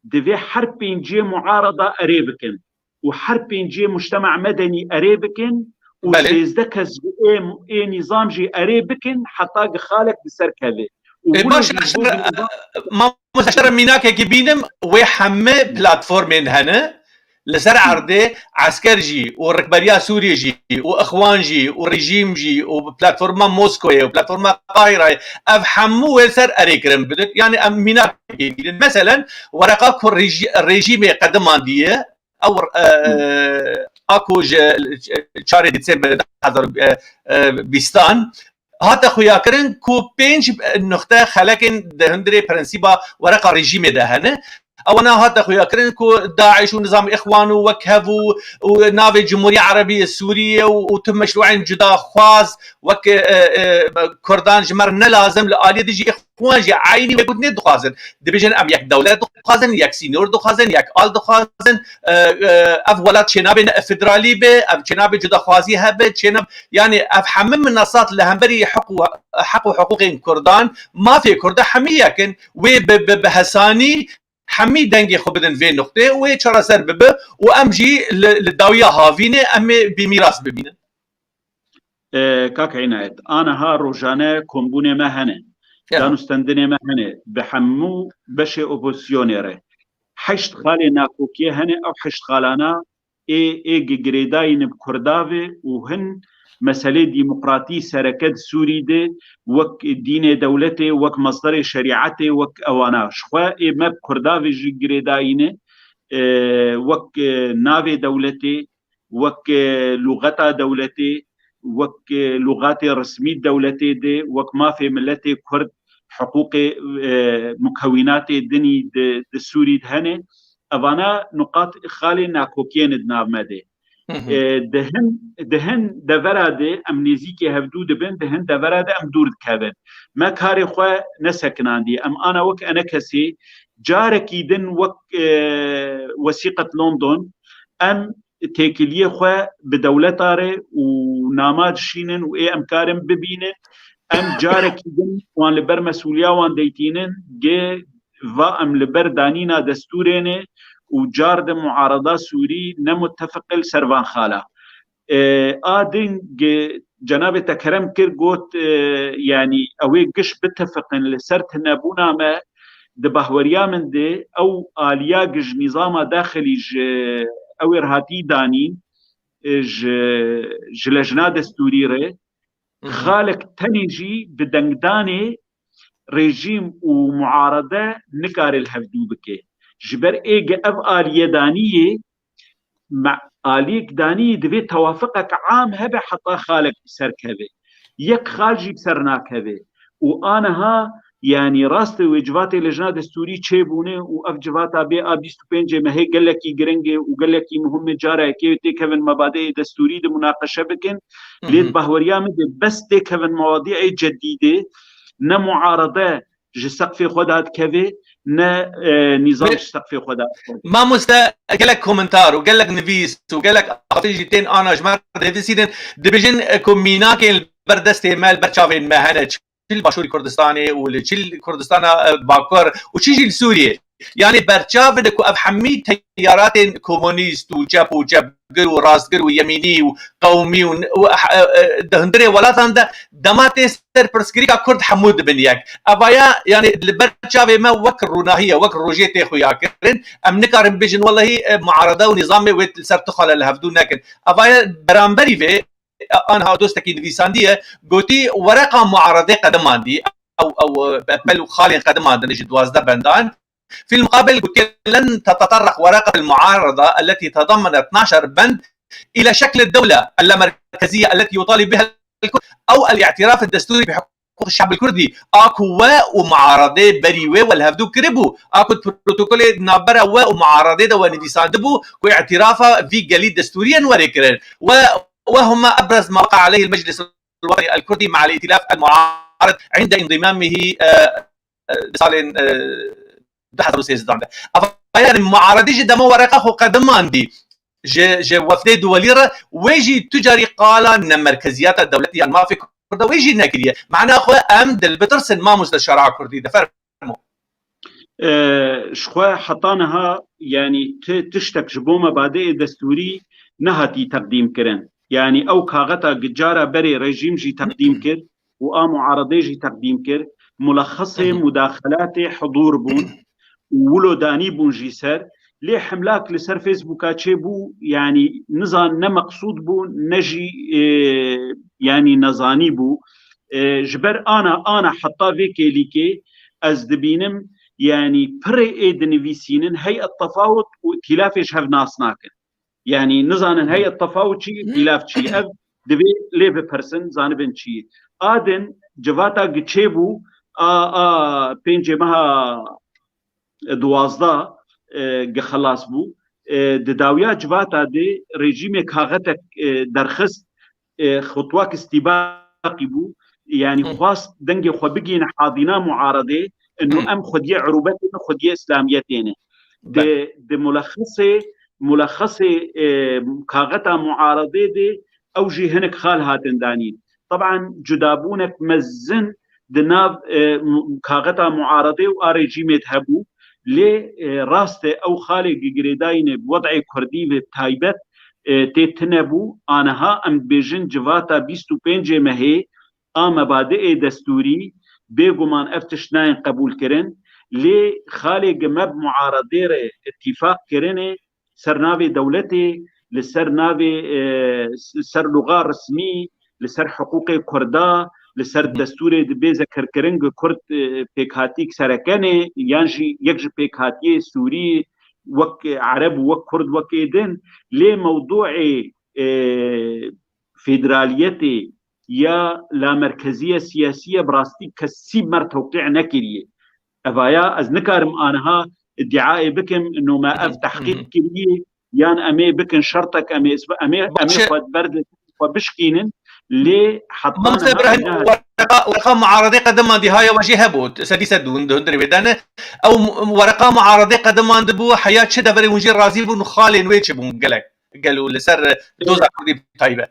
دفي حربين جي معارضة أريبكن وحربين جي مجتمع مدني أريبكن ويزدكز ايه نظام جي أريبكن حتى خالك بسركذي باش ما مستشار ميناك كبينم وحمى بلاتفورمين هنا لسر عرضه عسكر جي وركبريا سوري جي واخوان جي وريجيم جي وبلاتفورما موسكو وبلاتفورما قاهره افحموا وسر اريكرم بدك يعني امينا مثلا ورقه الريجيم قدمانديه او اكو شهر ديسمبر 2020 هات خويا كرن كو بينج نقطه خلكن دهندري برنسيبا ورقه ريجيم دهنه او انا هات خويا كرنكو داعش ونظام اخوان وكهفوا ونافي الجمهوريه العربيه السوريه وتم مشروعين جدا خواز وك كردان جمر لازم لاليه ديجي اخوان جي عيني وقلت دخازن دبيجن ام يك دوله دخازن يك سينيور دخازن يك ال دخازن اف ولات شناب فدرالي به اف شناب جدا خوازي هبه شناب يعني افهم من منصات لهمبري حقوق كردان ما في كرد حميه كن وبهساني حمي دنگي خو بدن في نقطه و چرا سر ببه و ام جي للداويه هافينه ام بميراث ببينه كاك عنايت انا ها روجانه كومبونه ما هنه دانستندنه ما هنه بحمو بشي اوبوزيونيره حشت خالي ناكوكيه هنه او حشت خالانا اي جريداين بكرداوي وهن مسألة ديمقراطية سركد سوري دي وك دين دولته وك مصدر شريعته وك أوانا شخوا ما بكرداوي جريداينه وك ناوي دولته وك لغتا دولته وك لغات رسمي دولته دي وك ما في ملته كرد حقوق مكونات دني السوري دهنه أوانا نقاط خالي ناكوكين دناب مدي دهن دفراده ام نزیکی هفدو دبن دهن دفراده ام دور دکبن ما کاری خواه نسکناندی ام انا وک انا کسی جارکی دن وک وثیقة لندن ام تاکلیه خواه بدولت آره و ناماد شینن و ای امکارم ببینن ام جارکی دن وان لبر مسئولیا وان دیتینن گه و ام لبر دانینا دستورینه وجارد معارضة سوري نمتفق السربان خاله آدن جناب تكرم كر قوت يعني اوي قش بتفقن لسرت نابونا ما دبهوريا من دي او آليا قش نظام داخلي او ارهاتي داني لجنة دستورية خالق تنجي بدنگداني ريجيم ومعارضة نكار الهفدو بكي جبر ايجا اف آلية دانية مع آليك دانية دبي توافقك عام هبه حتى خالق سركبه يك خالجي بسرناكبه وانا ها يعني راست وجباتي لجنة دستوري تشيبونه واف جباتا بي ابيستو بينجي ما هي قال لك يجرنجي وقال لك مهمه جاره كي تكفن مبادئ دستوري دي مناقشه بكن ليت بهوريا بس تكفن مواضيع جديده نا معارضه سقف خدات كفي نا نظام سقف خدات ما مستا قال لك كومنتار وقال لك نفيس وقال لك اخطيجتين انا جماعه ديفيسيدن ديفيجن كوميناكل بردستي مال برشافين مهنه چل باشوری کردستانه و چل کردستان باکور و چیزی سوریه يعني برچاو دكو افحمي تيارات كومونيست وجبر وراستقر ويميني وقومي ودهندري ولاتان ده دماتي سر برسكريكا كرد حمود بنياك ابايا يعني البرچاو ما وكر روناهيه وكر روجيتي خويا كرن امنكارم بيجن والله معارضه ونظام وسر تخل الهفدو لكن ابايا برامبري في انا دوستك نفيسانديه قلتي ورقه معارضه قدماندي او بل خالي قدمان نجي 12 بندان. في المقابل قلت لن تتطرق ورقة المعارضة التي تضمن 12 بند إلى شكل الدولة اللامركزية التي يطالب بها الكرد أو الاعتراف الدستوري بحقوق الشعب الكردي. أكو ومعارضة بريوة والهفدو كربو أكو بروتوكول نابرة ومعارضة ونفيسان دبو واعترافها في جليد دستوريا وريكرين وهما أبرز ما وقع عليه المجلس الوطني الكردي مع الائتلاف المعارض عند انضمامه لصالح دحضر سيزدان ده افايان معارضي جدا مو ورقه خو قدمان دي جي وفد دوليره ويجي تجاري قالا ان مركزيات الدولتيه ما في كرده ويجي نكريه معناه خو امد البترسن ما مستشار كردي ده فرمو شخوا حطانها يعني تشتك جبو مبادئ دستوري نهتي تقديم كرن يعني او كاغتا جاره بري ريجيم جي تقديم كر و معارضي جي تقديم كر ملخص مداخلات حضور بون ولو داني بون جيسر لي حملاك لسر فيسبوكا بو يعني نزان نمقصود بو نجي يعني نزاني بو جبر انا حطا فيكي ليكي از دبينم يعني بري ايد نفيسينن هي التفاوت واتلافش هف ناسناكن يعني نزان هي التفاوت شي اتلاف شي اف دبي ليف بيرسون زانبن شي ادن جواتا گچيبو بينجي مها 12 خلاص بو دداویا جواتا دي رژیم کاغتك درخست خطوات استباقي بو يعني خاص دنگي خو بگين حاضنا معارضه انه ام خديه عروبتين خديه اسلاميتين دي ملخصه كاغتا معارضه دي اوجي هنك خال هاتن دانين طبعا جدابونك مزن دناف كاغتا معارضه واريجيمت هبو لي راست او خالق جريداين بوضع كردي بتايبت تتنبو انها ام بيجن جواتا 25 مهي مبادئ دستوري بيغمان افتشناين قبول كرن لي خالق مب معارضه اتفاق كرنه سرناوي دولتي لسرناوي سر لغه رسمي لسر حقوق كردا لسر دستور دبي ذكر كرنج كرد بيكاتيك سركنه يانجي يكج بيكاتي سوري وك عرب وك كرد وكيدن لموضوع فيدراليتي يا لا مركزيه سياسيه براستي كسي مر توقيع نكريه ابايا از نكارم انها ادعاء بكم انه ما اف تحقيق كريه يان امي بكن شرطك امي خد برد وبشكينن لي حطنا ورقه معارضه قدم دي هاي وجه هبوت سديسه دون دري بدانه او ورقه معارضه قدم دبو حياه شده بري ونجي رازي بن خالين ويتش بون قالوا لسر دوزا كردي طيبه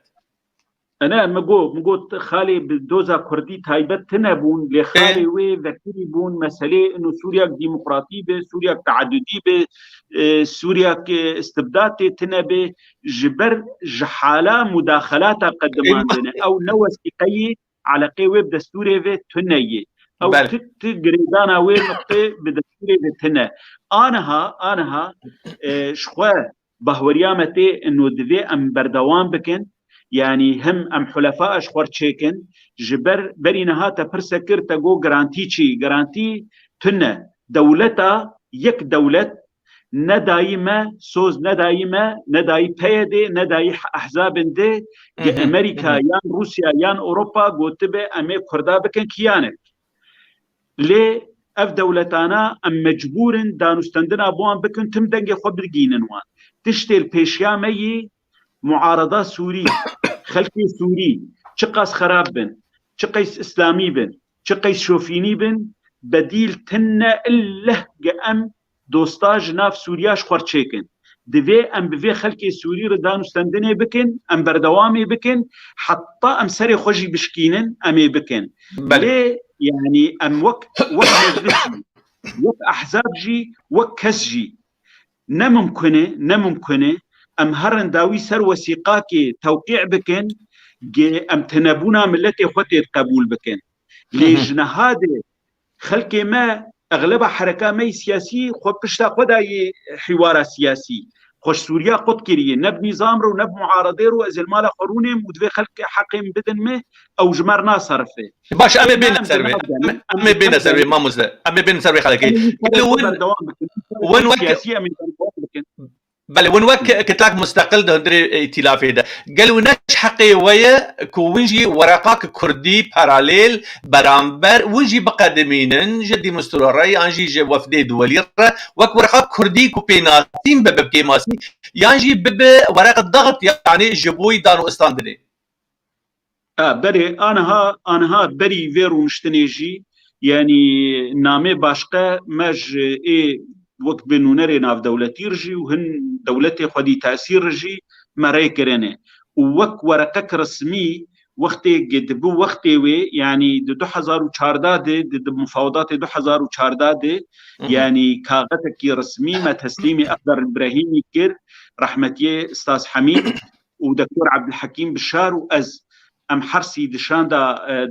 انا مگو خالي بدوزا كردي تايبت تنبون لخالي وي ذكري بون مسألة انه سوريا ديمقراطي به سوريا تعددي به سوريا استبداد تنبه جبر جحالا مداخلات قدمان لنا او نوسي قي على قوي بدستوري في تنية او تقريدانا وين نقطة بدستوري في تنة انها شخوا بهوريامتي انه دفي ام بردوان بكن يعني هم ام حلفاء اشخور تشيكن جبر بري نهاتا برسكر تقو جرانتي چي جرانتي تنه دولتا يك دولت ندايمه سوز نداي بيدي نداي احزاب دي امريكا يان روسيا يان اوروبا قوتبه امي كردا بكن كيانك لي اف دولتانا ام مجبورن دانستندنا بوان بكن تم دنگي خو برگينن وان تشتل پیشیامي معارضه سوري خلقي سوري چقاس خراب بن چقاس اسلامي بن چقاس شوفيني بن بديل تنه اله ام دوستاج ناف سورياش خورچيكن دفي ام بفي خلقي سوري ردان استندني بكن ام بردوامي بكن حتى ام سري خوجي بشكينن امي بكن ليه يعني ام وك مجلسي وك احزاب جي وك كسجي نممكنه ام هرن داوي سر وثيقاكي توقيع بكن ام تنبونا ملتي خوتي قبول بكن ليش نهاده خلقي ما اغلبها حركه مي سياسي خو بشتا خداي حوار سياسي خوش سوريا قد كريه نب نظام رو نب معارضه رو از المال قرونه مدفي خلق حقهم بدن ما او جمرنا صرفه باش امي بين سروي ما مزه امي بين سروي خلقي وين سياسيه من بله ون وك كتلاك مستقل دهندري ائتلافي ده قالوا نش حقي ويا كونجي ورقاك كردي باراليل برامبر ونجي بقدمينن جدي مستوري انجي وفدي دولي وك ورقاك كردي كوبيناتين ببكيماسي يانجي بب ورق الضغط يعني جبوي دانو استاندري بري انها بري فيرو مشتنيجي يعني نامي باشقه مج وقت بنونري ناف دولتي رجي وهن دولتي خدي تأثير رجي مرأي كرنه ووك ورقك رسمي وقتي قد بو وقتي وي يعني 2014 دي مفاوضات 2014 يعني كاغتك رسمي ما تسليمي أقدر إبراهيمي كير رحمتي استاذ حميد ودكتور عبد الحكيم بشار وأز أم حرسي دشان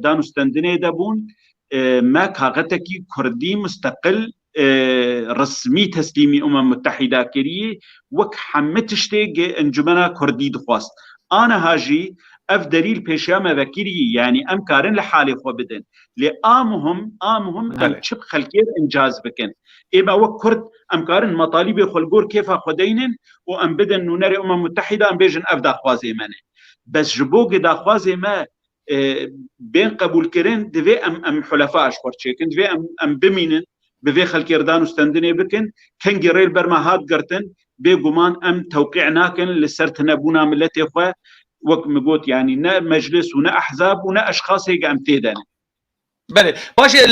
دانو استندني دابون ما كاغتك كردي مستقل رسمي تسليمي متحدة كريه وك حمتشتي انجمنا كردي دخواست انا هاجي اف دليل بيشامه ذكري يعني امكارن لحالي خو بدن لامهم ام تشب خلكير انجاز بكن ايبا وك كرد امكارن مطالب خلقور كيف خدينن وام بدن نونري متحدة ام بيجن اف داخوازي منه بس جبوق داخوازي ما بين قبول كرين دفي ام حلفاء اشخورتشيكن دفي ام بمينن بفي خلكيردان وستندني بكن كان جريل برما هاد قرتن بيقومان ام توقيع ناكن لسرتنا بونا ملتي اخوة وك مقوت يعني نا مجلس ونا احزاب ونا اشخاص هيك ام تيدان بله باشه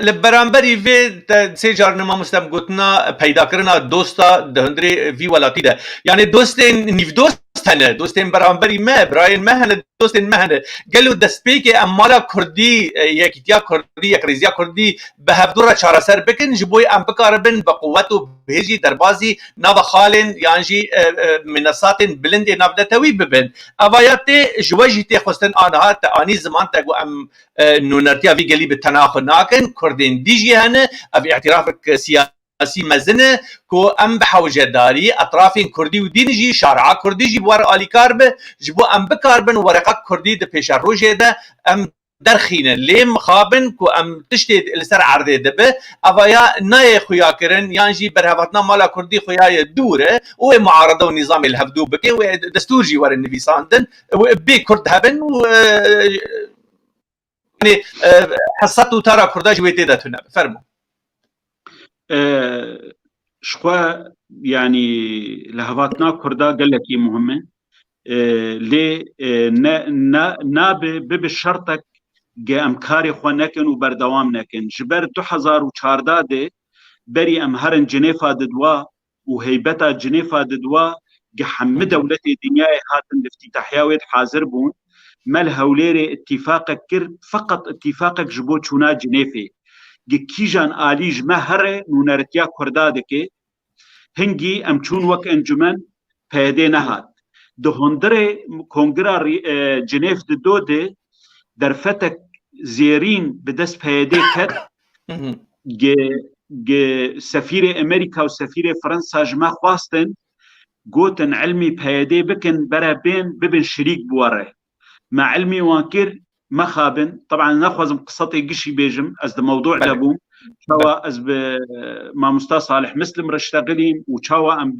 لبرانبری في سيجار نما مستم قوتنا پیدا کرنا دوستا دهندري في ولاتی ده يعني دوستين نيف هنه دوستين برانبری ما براين ما هنه دوستين ما هنه قالوا دسبيك امالا كردي يكيتيا كردي يكريزيا كردي بهفدورا چارسر بكن جبوي ام بكاربن بقوته بهجي دربازي ناف خالن يانجي منصات بلند نافدتوي ببن اوایات جوجي تخستن انها تاني زمان تگو ام نونرتيا في قليب التناخ ناكن كردين ديجي هنه اب اعترافك سياسي مزنه كو ام بحوجه داري اطرافين كردي ودينجي شارع كردي جي بوار الي كارب جبو ام بكاربن ورقه كردي د بيش روجه ده ام درخينه ليم خابن كو ام تشتي لسر عرضه دبه افايا ناي خويا كرن يانجي برهبتنا مالا كردي خويا دوره و معارضه ونظام الهفدو بكي ودستور جي ور النبي ساندن بي كرد هبن يعني حصته ترى كرداج ويتيدا تنا فرمو شخوا يعني لهواتنا كردا قال لك مهمه لي نا بشرطك امكاري خو نكن وبردوام نكن جبر 2014 ده بري امهرن جنيفا ددوا وهيبتا جنيفا ددوا قحم دولة الدنيا هاتن الافتتاحية ويد حاضر بون مال هوليري اتفاقك كر فقط اتفاقك جبو چونا جنيفي كيجان آليج ما هره نونرتيا كردادك هنگی امچون وک انجمن پیدا نهاد دهندره کنگره جنیف دوده در فتک زیرین به دست پیدا کرد سفیر امریکا و سفیر فرانسا جمع خواستن گوتن علمی پیدا بکن برا ببن شریک بواره مع علمي وانكر ما خابن طبعا ناخذ قصتي قشي بيجم از موضوع دابوم شوا از مع مستر صالح مسلم رشتغلين وشوا ام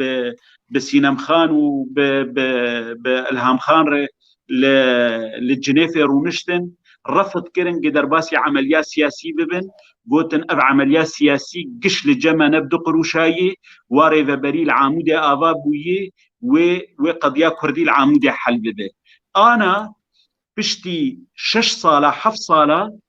بسينام خان وبالهام خان للجنيفه رونشتن رفض كرن درباسي عمليات سياسي ببن قوتن اب عمليات سياسي قش لجمع نبدو قروشاي واري فبري العامودي افابوي وقضيه كردي العامودي حل ببن انا بشتي 6 صالة 7 صالة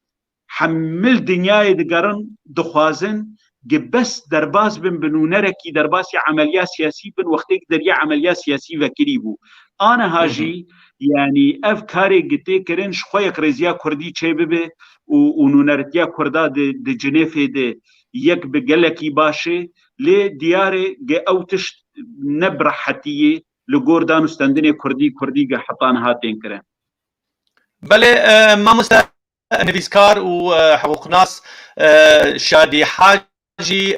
حمل دنياي دقرن دخوازن بس درباس بن بنونركي درباسي عمليات سياسي بن وقتك دريا عمليات سياسي وكريبو انا هاجي يعني افكاري قتي كرن شخويك رزيا كردي تشيبه ونونرتيا كردا دي جنيفه دي يك بقلكي باشي لي دياري اوتش نبرحتيه لغوردان استندني كردي حطان هاتين كرن بله ما نویسکار و حقوق ناس شادي حاجي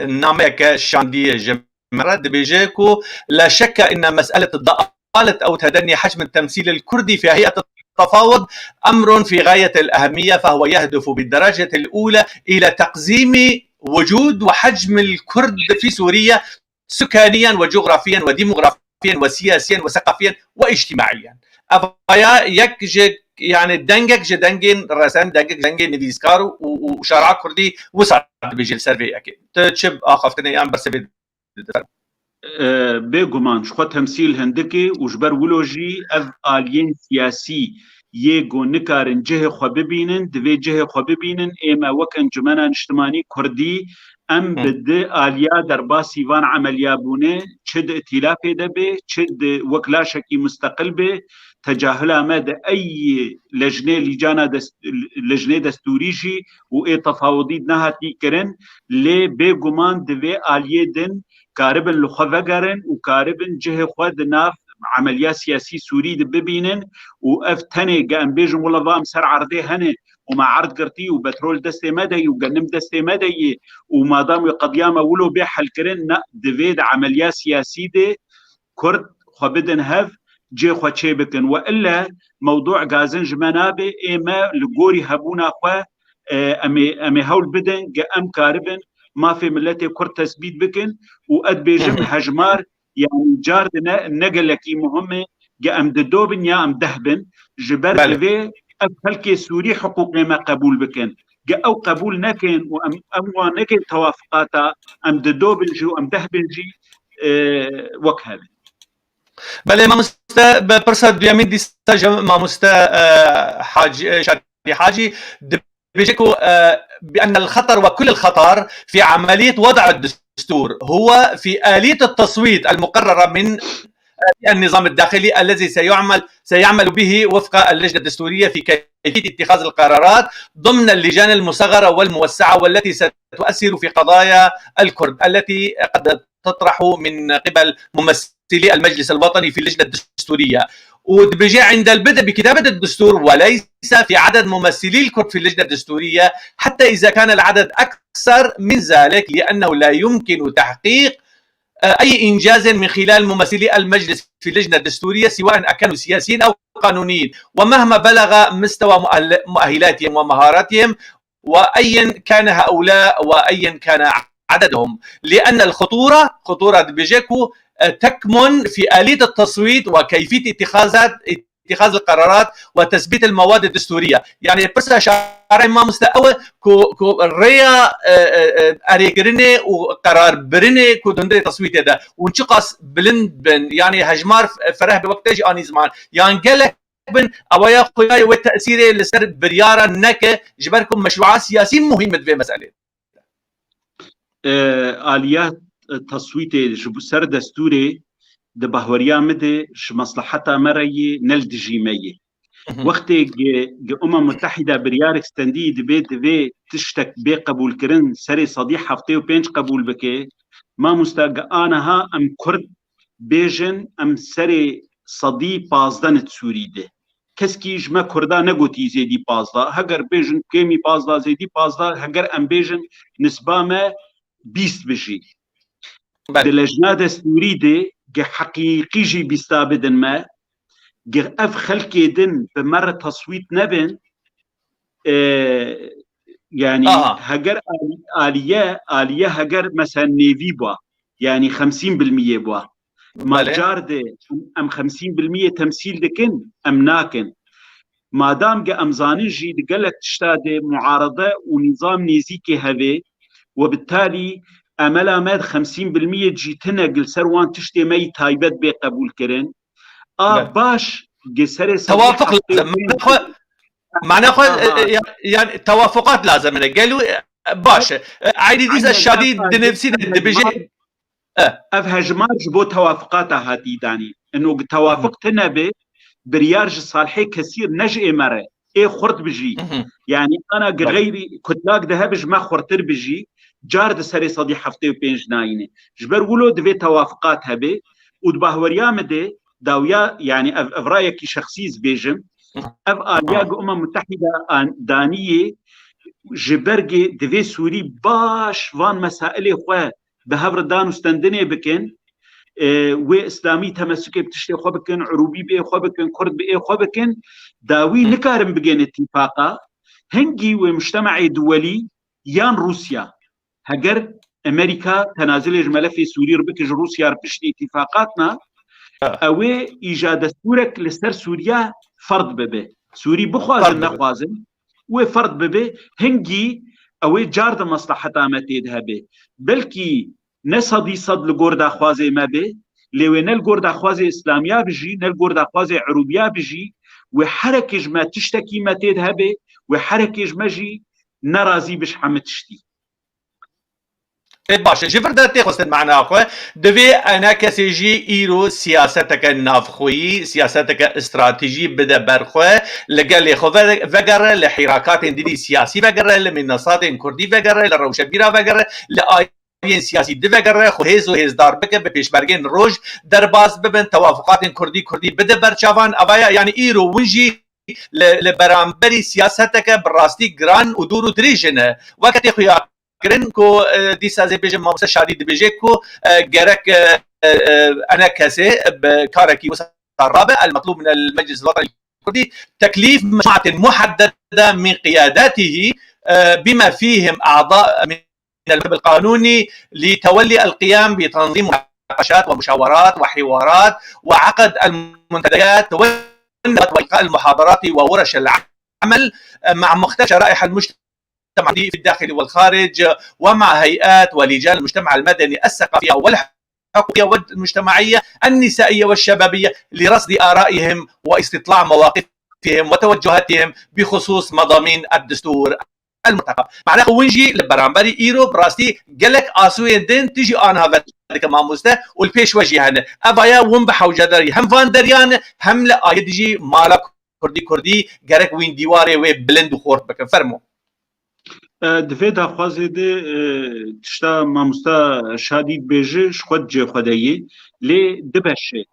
نامك شاندي جمرة دبيجي كو لا شك ان مسألة الضآلة او تدني حجم التمثيل الكردي في هيئة التفاوض امر في غاية الاهمية، فهو يهدف بالدرجة الاولى الى تقزيم وجود وحجم الكرد في سوريا سكانيا وجغرافيا وديموغرافيا وسياسيا وثقافيا واجتماعيا. افايا يك يعني دنجك جدنجين رسان دنجك نویسکار و شارع كردي وصعد بيجي سيرفي اكيد تشب اخفتني ايام بس بيغمان شخو تمثيل هندكي وجبر ولوجي اف الين سياسي يجو نكارن جهه خو ببينن دوي جهه خو ببينن اما وكن جمانا اجتماعي كردي ام بد اليا درباسي وان عمليا بونه چد ائتلاف دبه چد وكلاشكي مستقل به تجاهل مدى اي لجنه دستوريجي واي تفاوضي نهاتي كرن لي بيغمان دوي اليدن كاربن لخوغرن وكاربن جهه خود ناف عمليات سياسي سوري ببينن وافتني قام بيجم والله ضام سر عرضي هنه ومع عرض قرتي وبترول دستي مدي وقنم دستي مدي وما دام قضيامه ولو بيحل كرن دفيد عمليات سياسي دي كرد خبدن هف جي خو تشيبكن والا موضوع غازن جمنابه اما لغوري هبونا خو امي هول بدن ام كاربن ما في ملتي كرد تثبيت بكن واد بيجم هجمار يعني جارد نقلكي مهمه ام ددوبن يا ام دهبن جبر لفي افلكي سوري حقوق ما قبول بكن او قبول نكن وام نكن توافقاتا ام ددوبن جو ام دهبن جي وكهذا بله ما مستا برصد بيامين دي استاجم ما مستا حاجي شادي حاجي بيجيكو بأن الخطر وكل الخطر في عملية وضع الدستور هو في آلية التصويت المقررة من النظام الداخلي الذي سيعمل به وفق اللجنة الدستورية في كيفية اتخاذ القرارات ضمن اللجان المصغرة والموسعة والتي ستؤثر في قضايا الكرد التي قد تطرح من قبل ممثلي المجلس الوطني في اللجنة الدستورية. ودبيجي عند البدء بكتابة الدستور وليس في عدد ممثلي الكرد في اللجنة الدستورية حتى إذا كان العدد أكثر من ذلك، لأنه لا يمكن تحقيق أي إنجاز من خلال ممثلي المجلس في اللجنة الدستورية سواء كانوا سياسيين أو قانونيين، ومهما بلغ مستوى مؤهلاتهم ومهاراتهم وأيا كان هؤلاء وأيا كان عددهم، لأن خطورة دبيجيكو تكمن في آلية التصويت وكيفية اتخاذ القرارات وتثبيت المواد الدستورية. يعني برسا شارع ما مستوى كو ريا أريكرني وقرار برني كو دندري تصويت هذا ونشقص بلند بن يعني هجمار فرح بوقتاج آني زمان يعني قالك بن أويا قياي والتأثير لسر بريارة نك جبركم مشروعات سياسية مهمة في مسألة آليات تصويت سر دستوري دبهوريا مده مصلحتها مرية نل دجيمية وقت متحدة بريارك ستندي دبي تشتك بي قبول كرن سري صديق هفته و 5 قبول بكي ما مستقانها ام كرد بيجن ام سري صدي پازدن سوریده کسکی جمع کرده نگوتی زیدی 15 هگر بیجن کمی 15 زیدی 15 هگر ام بیجن نسبه ما 20 بجی دلجنا دستوریده گه حقیقی جی بیستا بدن ما گه اف خلقی دن بمره تصویت نبن يعني هجر آلية هجر مثلا نيفي بوا يعني 50% بوا ما جارده ام 50% تمثيل دكن ام ناكن ما دام جا امزاني جي دقلت تشتاده معارضه ونظام نيزيكي هذي وبالتالي املا ماد 50% جي تنقل سروان تشتي مي تايبت بقبول كرن باش جسر توافق لازم معناه يعني توافقات لازم قالوا باش عادي ديز الشديد نفسي دبجي هجمات بو توافقات هاتي داني انه توافق تنبي بريارج صالحي كثير نجئ مره اي خرط بجي يعني انا غيري كتلاك دهبج ما خرطر بجي جارد سري صدي حفتي وبينج ناينه جبر ولو دبي توافقات هبي ودبهوريا مدي داويا يعني افرايكي شخصيز بيجم اف آلياق متحدة دانية جبرجي دفي سوري باش وان مسائل خواه بهفر دانو ستندني بكن وإسلامي تمسكي بتشتي خو بكن عروبي بي خو بكن كرد بي خو بكن داوي نكارم بجين اتفاقا هنجي ومجتمعي دولي يان روسيا هجر أمريكا تنازل ملف سوري ربكج روسيا ربشتي اتفاقاتنا اوي ايجاد دستورك لسر سوريا فرض ببه سوري بخوازن نخوازن وفرض ببه هنجي اوي جارد مصلحتا ما تيدها به بلكي نصدي صد لغوردا خوازي ما به لو نل غوردا خوازي اسلاميا بجي نل غوردا خوازي عروبيا بجي وحركج ما تشتكي ما تيدها به وحركج مجي نرازي بش حمتشتي باشه جبر داتي خستن معنا اخوه دبي انا كسيجي ايرو سياستك النافخوي سياستك استراتيجي بدا برخوه لقال خو فقر لحراكات دي سياسي فقر لمنصات كردي فقر لروشبيرا فقر لاين سياسي دفقر خو هيز دار بك ببيشبرجين روج درباز ببن توافقات كردي بدا برشافان ابايا يعني ايرو ونجي لبرامبري سياستك براستي جران ودورو تريجن وقت اخويا كرن كو ديسا زي بيجي ما شادي بيجي كو جرك انا كاسي بكاركي الرابع المطلوب من المجلس الوطني الكردي تكليف مجموعه محدده من قياداته بما فيهم اعضاء من الباب القانوني لتولي القيام بتنظيم مناقشات ومشاورات وحوارات وعقد المنتديات والقاء المحاضرات وورش العمل مع مختلف شرائح المجتمع في الداخل والخارج ومع هيئات ولجان المجتمع المدني الثقافية والحقوقية والمجتمعية النسائية والشبابية لرصد آرائهم واستطلاع مواقفهم وتوجهاتهم بخصوص مضامين الدستور المرتقب. معناه وينجي لبرامبري ايرو براستي قالك اسوي دين تجي انا هذاك ما مسته والبيش وجهنا ابايا ومبح وجدري هم فان دريان هم لا يجي مالك كردي جرك وين ديواري وبلند وخورت بك فرمو دفعه داخوازه ده تشتا مامستا شادید بیجه شخود جه خودهیه لی دبشه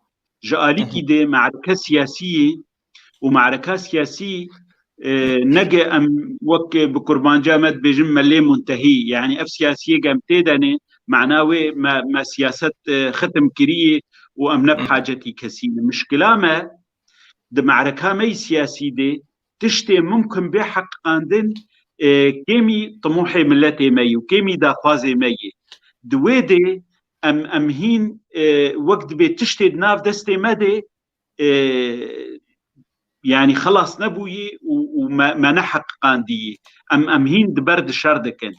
جالی کی ده معرکه سیاسی و معرکه سیاسی نجا ام وك بقربان جامد بيجم ملي منتهي يعني اف سياسيه قام تيدني معناوي ما سياسه ختم كريه وامنا بحاجتي كثيره مشكله ما ده معركه مي سياسي دي تشتي ممكن بحق عندن كيمي طموحي ملتي مي وكيمي داخوازي مي دويدي ام هين وقت بتشتي ناف دستي مدي يعني خلاص نبوي وما نحق قاندي ام هين دبرد شردكن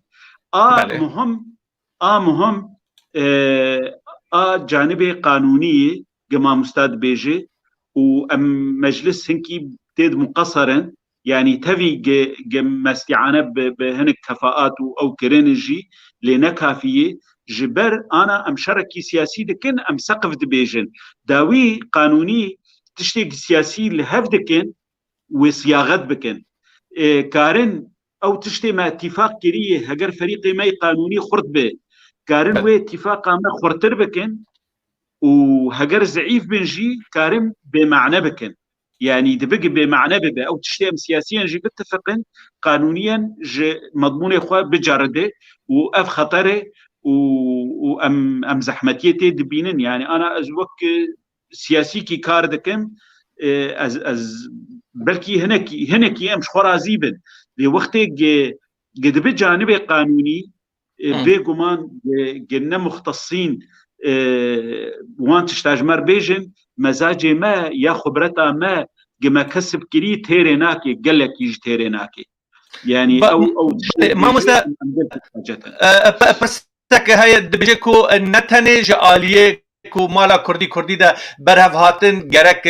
مهم جانبي قانونيه كما مستاد بيجي وام مجلس هنكي بتيد مقصرا يعني تفي استعانه بهنك كفاءات او كرينجي لنكافيه جبر أنا أم شركي سياسي دكن أم سقف دبيجن داوي قانوني تشتي سياسي لهف دكن وصياغت بكن كارن أو تشتي ما اتفاق كريه هجر فريقي ما قانوني خرط به كارن و اتفاق ما خرطر بكن وهجر زعيف بنجي كارم بمعنى بكن يعني دبق بمعنى ببه او تشتيم سياسيا جي بتفقن قانونيا جي مضمون اخوة بجارده واف خطره وام زحمتيتي دبينن يعني انا ازوك سياسي كي كار دكم از بلكي هنكي امش خرازيبن لوقت قد بجانب قانوني بيقومان قلنا مختصين وان تشتاجمر بيجن مزاجي ما يا خبرتا ما جما كسب كري تيريناكي قال لك يجي تيريناكي يعني او ما مسا برسك هاي دبجكو النتنه جاليه کو مالا کردی ده برهف هاتن گرک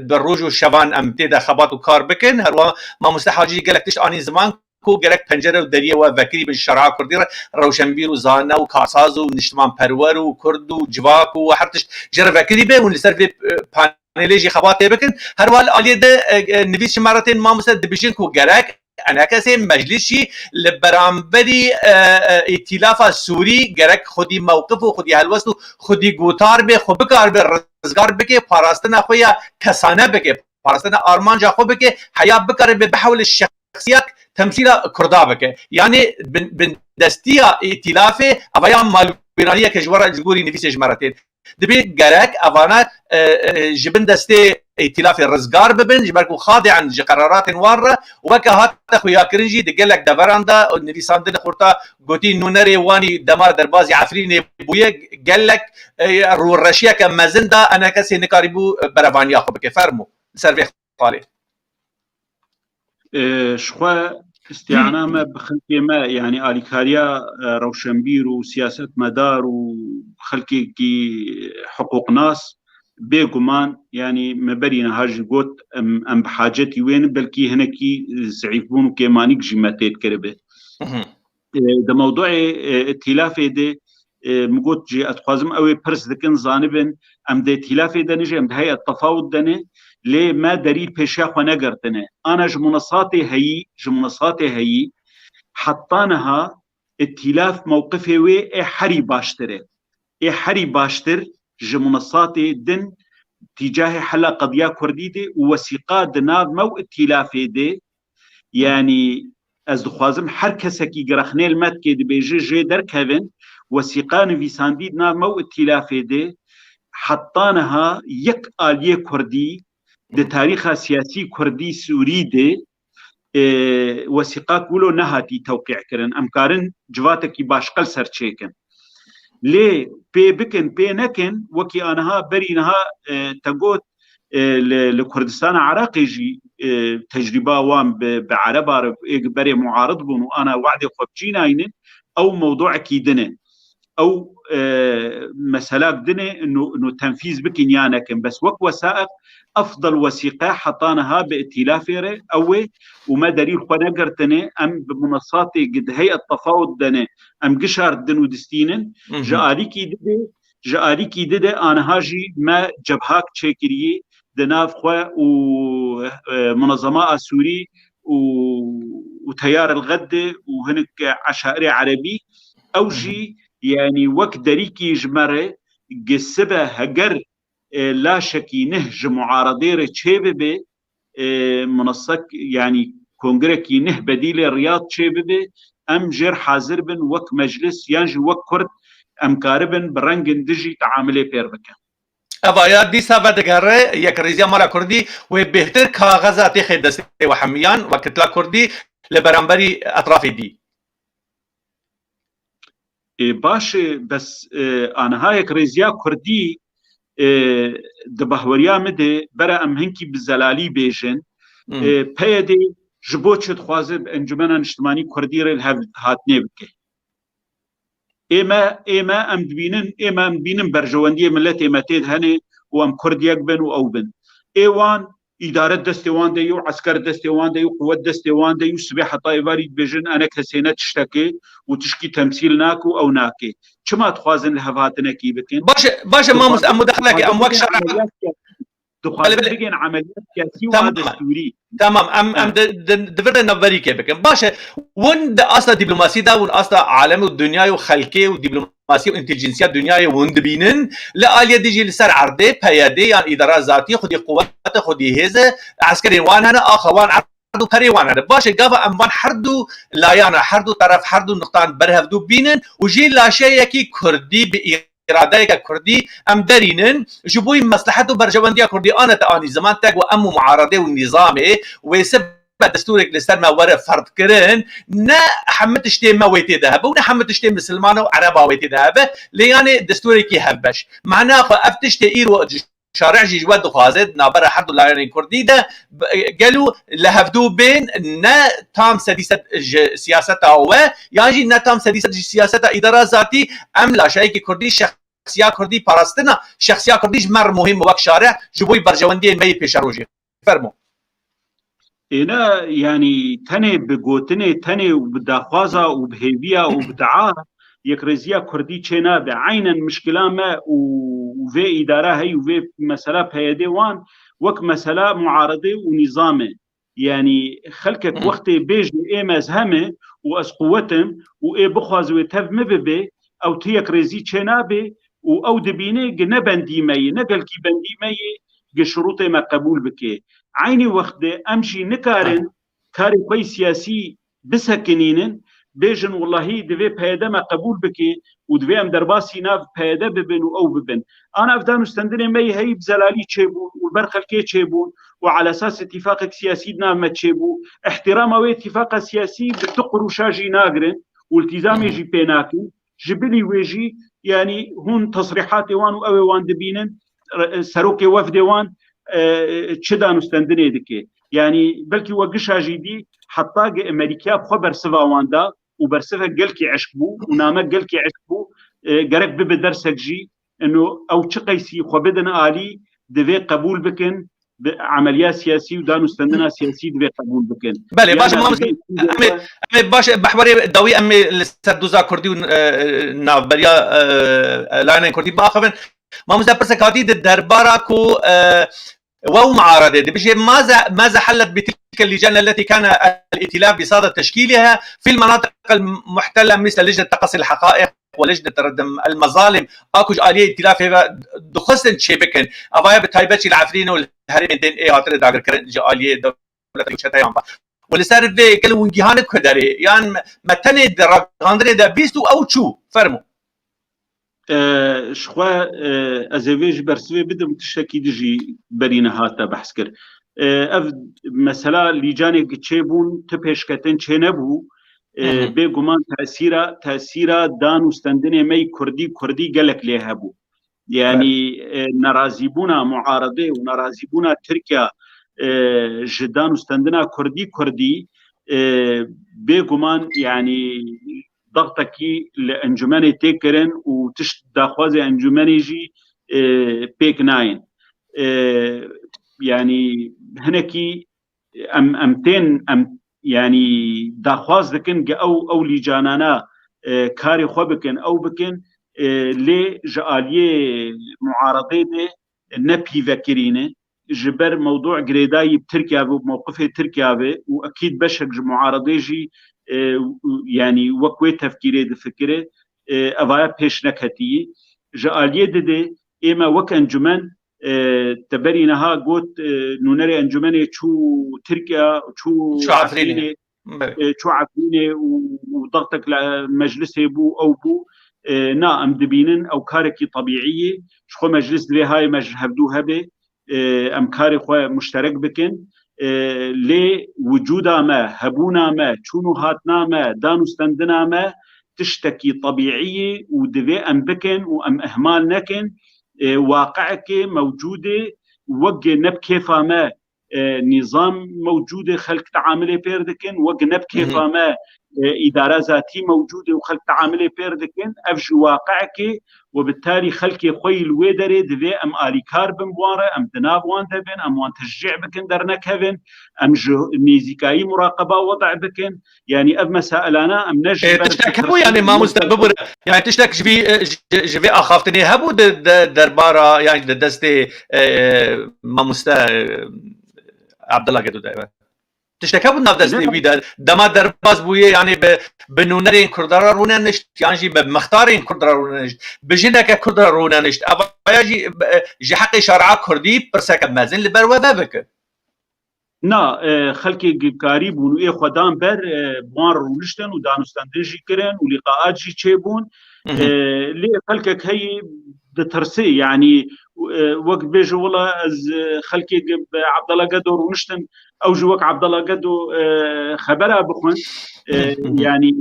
بروج و شوان امتی ده خبات و کار بکن هر ما مستحاجی گلکتش آنی زمان کو گرک پنجره و دریه و وکری به شرع کردی روشنبیر و زانه و کارساز و نشتمان پرور و کرد و جواک و هرتش جر وکری به و لسر پانیلی خبات بکن هر وال آلیه ده نویس شمارتین ما مستد دبیشن کو گرک انا کسی مجلسی لبرانبری ائتلاف سوری گرک خودی موقف و خودی هلوست و خودی گوتار به خود بکار به رزگار بکه پاراستن خویا کسانه بکه پاراستن آرمان جا خود بکه حیا بکار به بحول الشخصیت تمثیل کردا بکه یعنی بن دستیا ائتلاف اویا مالویرانیه که جوار جگوری نویس جمرتین دبي جرك أفانا جبن دستي ائتلاف الرزقار ببن جبركو خاضعا قرارات وارة وبكا هات خويا كرنجي دقلك دفراندا نريسان دن خورتا قوتي نونري واني دمار دربازي عفريني بويا قالك رو الرشيا كما زندا أنا كسي نكاربو برفان ياخو بكي فرمو سرفي خالي شخوا استعانة ما بخلقي ما يعني آليكاريا روشنبير وسياسة مدار وخلقي حقوق ناس بيقومان يعني مبرينا هاج قوت ام بحاجتي وين بلكي هنكي زعيفون وكيمانيك جيماتيت كربه ده موضوع ائتلافي ده مقوت جي اتخوازم اوي برس دكن زانبن ام ده ائتلافي ده نجي ام ده هي التفاوض دنه ليه ما دليل بيشاخ ونقرتنا أنا جمنصاتي هي حطانها ائتلاف موقفي وي حري باشتره حري باشتر جمنصاتي دن تجاه حلا قضية كرديدي ووثيقات دناف مو ائتلافي دي يعني از دخوازم هر كسكي قرخني المات كي دي بيجي جي دركهن وثيقان فيساندي دناف مو ائتلافي دي حطانها يك آلية كردي ده تاريخ سياسي كردي سوري ده وثيقات ولو نهاتي توقيع كرن امكارن جواتكي باشقل سرچيكن ليه بي بكن بي نكن وكي انها برينها تقوت لكردستان عراقي جي تجربة وان بعربة بري معارض بون وانا وعدي خبجيناين او موضوع كيدنه او مسألة بدنا انه تنفيذ بكنيانا كن بس وك وثائق افضل وثيقه حطانها بائتلافي اوي وما دليل خنا قرتني ام بمنصاتي قد هيئه التفاوض دنا ام قشار دنو دستينن جاريكي دده انا هاجي ما جبهاك تشكري دناف خوا ومنظمات سوري وتيار الغده وهنك عشائري عربي او جي يعني وك دريكي جمره قسبه هجر لا شكي نهج معارضير تشيبه منصك يعني كونغركي نه بديل الرياض تشيبه ام جر حاضر بن وك مجلس ينجي وك كرد ام كاربن برنج دجي تعاملي بيربكه ابايا دي سابدغره يكريزيا مالا كردي وبهتر كاغازاتي خدستي وحميان وكتلا كردي لبرامبري اطراف دي باش بس انا هاي كريزيا كردي دبهوريا مده برا ام هنكي بزلالي بيجن بيدي جبوتش تخوازب انجمن اجتماعي كردي هاتني بكي اما ام بينن برجوانديه ملت اما تيد هني وام كرديك بن او بن ايوان إدارة دستوان دي وعسكر دستوان دي وقوة دستوان دي وسبي حتى إباري بيجن أنا كسينة تشتكي وتشكي تمثيل ناكو أو ناكي كما تخوازن لهفاتنا كي بكن باش ما مداخلك أم وك شرع تخوازن بكن عمليات سياسية ودستوري تمام ام دفرنا نبري كيبك باشا وين اصلا دبلوماسي دا وين اصلا عالمي والدنيا وخلكي ودبلوماسي وانتليجنسيا الدنيا وين دبينن لا اليا ديجي لسر عرضي بيادي يعني ادارات ذاتيه خدي قوات خدي هزه عسكري وان انا اخوان عرضو بري وان هذا باشا قافا ام وان حردو لا يعني حردو طرف حردو نقطان برهفدو بينن وجي لا شيء كي كردي إرادة كردي أم درينن جبوي مصلحته برجواندية كردي أنا تاني زمان تاج وأم معارضة والنظامي ويسب دستورك لسر ما ورا فرض كرن نا حمت اشتي ما ويتي ذهب ونا حمت اشتي مسلمان وعربا ويتي ذهب لياني دستورك يهبش معناه أفتش تيرو شارع جواد دخوازد نابرا حد الله كردي ده قالوا لهفدو بين نا تام سديسة سياسة هو يعني نا تام سديسة سياسة إدارة ذاتي أم لا شيء كردي شخصية كردي باراستنا شخصية كردي مر مهم وقت شارع جبوي برجواندي مي بيشاروجي فرمو هنا يعني تاني بقوتني تاني وبداخوازة وبهيبية وبدعاء يكرزيا كردي تشينا بعين مشكلة ما وفي إدارة هي وفي مسألة بهيديوان وك مسألة معارضة ونظامة يعني خلكك وقت بيج إيه مزهمة وأسقوتهم وإيه بخواز ويتهف مببي أو تيك رزي تشينا بي أو دبيني نبندي مي نقل كي بندي مي شروط ما قبول بكي عيني وقت أمشي نكارن كاري خوي سياسي بسكنينن بيجن والله دفي بهيدا ما قبول بكي ودفي ام درباسي ناف بهيدا ببن او ببن انا افدان استندني مي هي بزلالي تشيبون والبرخل كي تشيبون وعلى اساس اتفاقك سياسي ما تشيبو احترام او اتفاق سياسي بتقرو شاجي ناقرن والتزام يجي بيناكن جبلي ويجي يعني هون تصريحات وان او وان دبينن سروكي وفد وان تشدان استندني دكي يعني بلكي وقشا جدي حتى امريكا بخبر سفا واندا وبرسفها قلكي عشبو ونامه قلكي عشبو قرق ببدرسك جي انه او تشقيسي خبدنا الي دفي قبول بكن بعمليات سياسي ودانو استندنا سياسي دفي قبول بكن بله باش ما امي باش بحوري دوي امي السردوزا كردي نافبريا لاين كردي باخفن ما مزبرسك هاتي درباراكو وهو معارضة بشيء ماذا حلت بتلك اللجان التي كان الائتلاف بصدد تشكيلها في المناطق المحتلة مثل لجنة تقصي الحقائق ولجنة ردم المظالم اكوج آلية ائتلاف دخلت شبكن افايا بتايبتشي العفرين والهرمين دين ايه هاتر داغر كرن جا آلية دولة وشتايان با ولسار في قالوا ونجيهانك كداري يعني متني دراغاندري دا بيستو او تشو فرمو شخوا ازویج برسوی بدم تشکی دجی برینه هاتا بحث کر اف مثلا لیجانی گچبون تپشکتن چه نبو به گمان تأثیرا دان استندنه می کردی گلک لیه بو يعني نرازيبونا معارضه ونرازيبونا تركيا جدان استندنا كردي بيغمان يعني ضغطكي لانجماني تيكرن وتشت داخوازي انجماني جي بيك ناين يعني هناكي امتين يعني داخواز دكن او لجانانا كاري خو بكن او بكن لي جاليه معارضه دي نبي فكرينه جبر موضوع جريداي بتركيا بموقفه تركيا واكيد بشك معارضه جي يعني وكوي تفكيري دفكره افايا بيش نكتي جاليه دي اما وك انجمن تبرينها قوت نونري انجمني شو تركيا شو عفريني شو عفريني وضغطك لمجلس بو او بو نا ام دبينن او كاركي طبيعيه شخو مجلس لي هاي مجهبدوها به ام كاري خو مشترك بكن لي وجودا ما هبونا ما شونو هاتنا ما دانو استندنا ما تشتكي طبيعيه ودبي ام بكن وام اهمال نكن واقعك موجوده وجه نب كيف ما نظام موجود خلق تعاملي بيردكن وقنب كيف ما إدارة ذاتي موجودة وخلق تعاملي بيردكن أفج واقعك وبالتالي خلقي خوي الويدري دفي أم آليكار بمبوارة أم دناب وان دبن أم وان تشجيع بكن درنك هفن أم ميزيكاي مراقبة وضع بكن يعني أب مسائلنا أم نجي تشتك هبو يعني ما مستقبل يعني تشتك جبي أخافتني هبو دربارة يعني دستي ما عبد الله قدو دايما تشتكى ناف دستي ويدا دما درباز بويه يعني بنونرين كردرا رونا نشت يعني جي بمختارين كردرا رونا نشت بجنك كردرا رونا نشت ابا جي حق شرع كردي برسك مازن لبروا بابك نا خلقي قريب ونوي خدام بر بوان رولشتن ودانستان دجي كرن ولقاءات جي تشيبون لي خلقك هي دترسي يعني وقت بيجو والله از خلقي عبد الله قدو رونشتن او جوك عبد الله قدو خبرها بخون يعني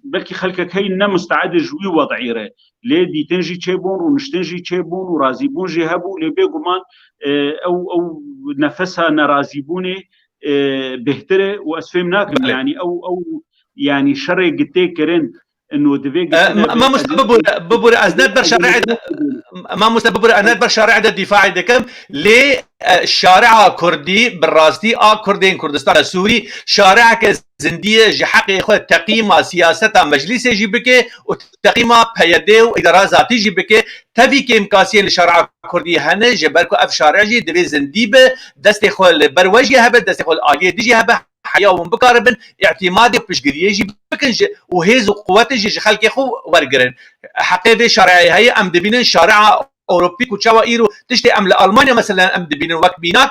بلكي خلقك هي إنه مستعد جوي وضعيره ليه دي تنجي تشيبون ونشتنجي تشيبون ورازيبون جي هبو ليه بيقومان او نفسها نرازيبوني بهتره واسفهم ناكم يعني او يعني شرع قتي كرن انه دبي ما مستبب ببر ازناد برشارع ما مستبب اناد برشارع الدفاع دكم لي شارع كردي بالراستي كردين كردستان السوري شارع كزنديه جحق خو تقييم سياسه مجلس يجيبك وتقييم بيده واداره ذاتي يجيبك تبي كمكاسيه لشارع كردي هنه جبركو اف شارع جي دبي زنديبه دست خو بروجي هبه دست خو االيه ديجي هبه حياهم بقاربن اعتمادي بشقريه يجي بكنج وهيز وقوات جي خلقي خو ورقرن حقيقه شرعي هي ام دبين شارع اوروبي كوتشاوا ايرو تشتي ام المانيا مثلا ام دبين وقت بينات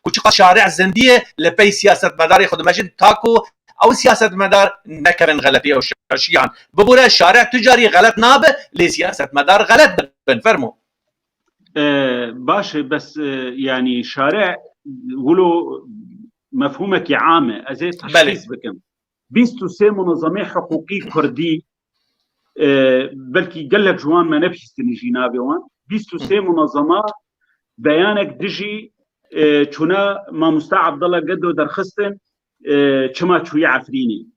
كوتشا شارع زنديه لبي سياسه مدار خد مجد تاكو او سياسه مدار نكرن غلطيه او شيعان بقول شارع تجاري غلط نابه لسياسه مدار غلط بنفرمو باش بس يعني شارع ولو مفهومك عامة أزاي تشخيص بكم 23 منظمة حقوقي كردي بلكي قلك جوان ما نبحث تنجينا بيوان 23 منظمة بيانك دجي چونا ما مستع عبد الله قدو درخستن چما چوي عفريني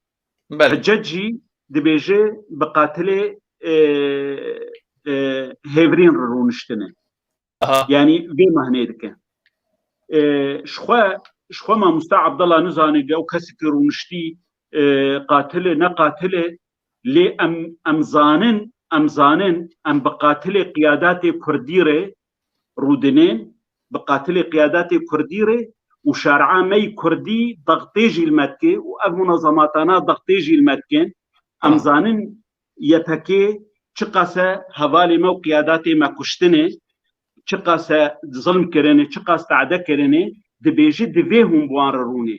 حججي دبيجي بقاتله هيفرين رونشتنه يعني بما هنيدك شخوا ما مستع عبد الله نزاني او كسك رونشتي قاتله نقاتله لي ام زانن بقاتله قيادات كرديره رودنين بقاتله قيادات كرديره وشارع مي كردي ضغطيجي المتكي واب منظماتنا ضغطيجي المتكين ام زانن يبكي چقاسه حوالی مو قیاداتی ما کشتنه چقاسه ظلم کرنه چقاسه تعده کرنه دبیجی دویهم بوان رونه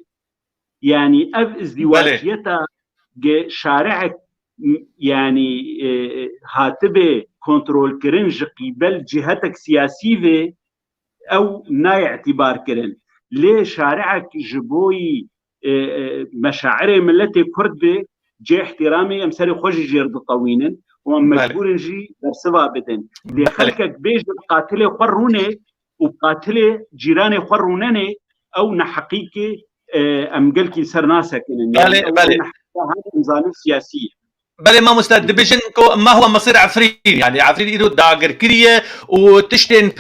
يعني اف ازدواجيتا شارع يعني هاتبه كنترول كرن قبل جهتك سياسية او ناي اعتبار كرن ليه شارعك جبوي مشاعر ملتي كرد جي احترامي امساري خوشي جيرد طوينا ومجبور نجي برسوا بدن بخلقك بيج قاتله قرونه وقاتله جيراني قرونني او نحقيقي ام قلكي سر ناسك يعني هذا نظام سياسي بلي ما مستعد ديفيجن ما هو مصير عفرين يعني عفرين ايدو داغر كريه وتشتين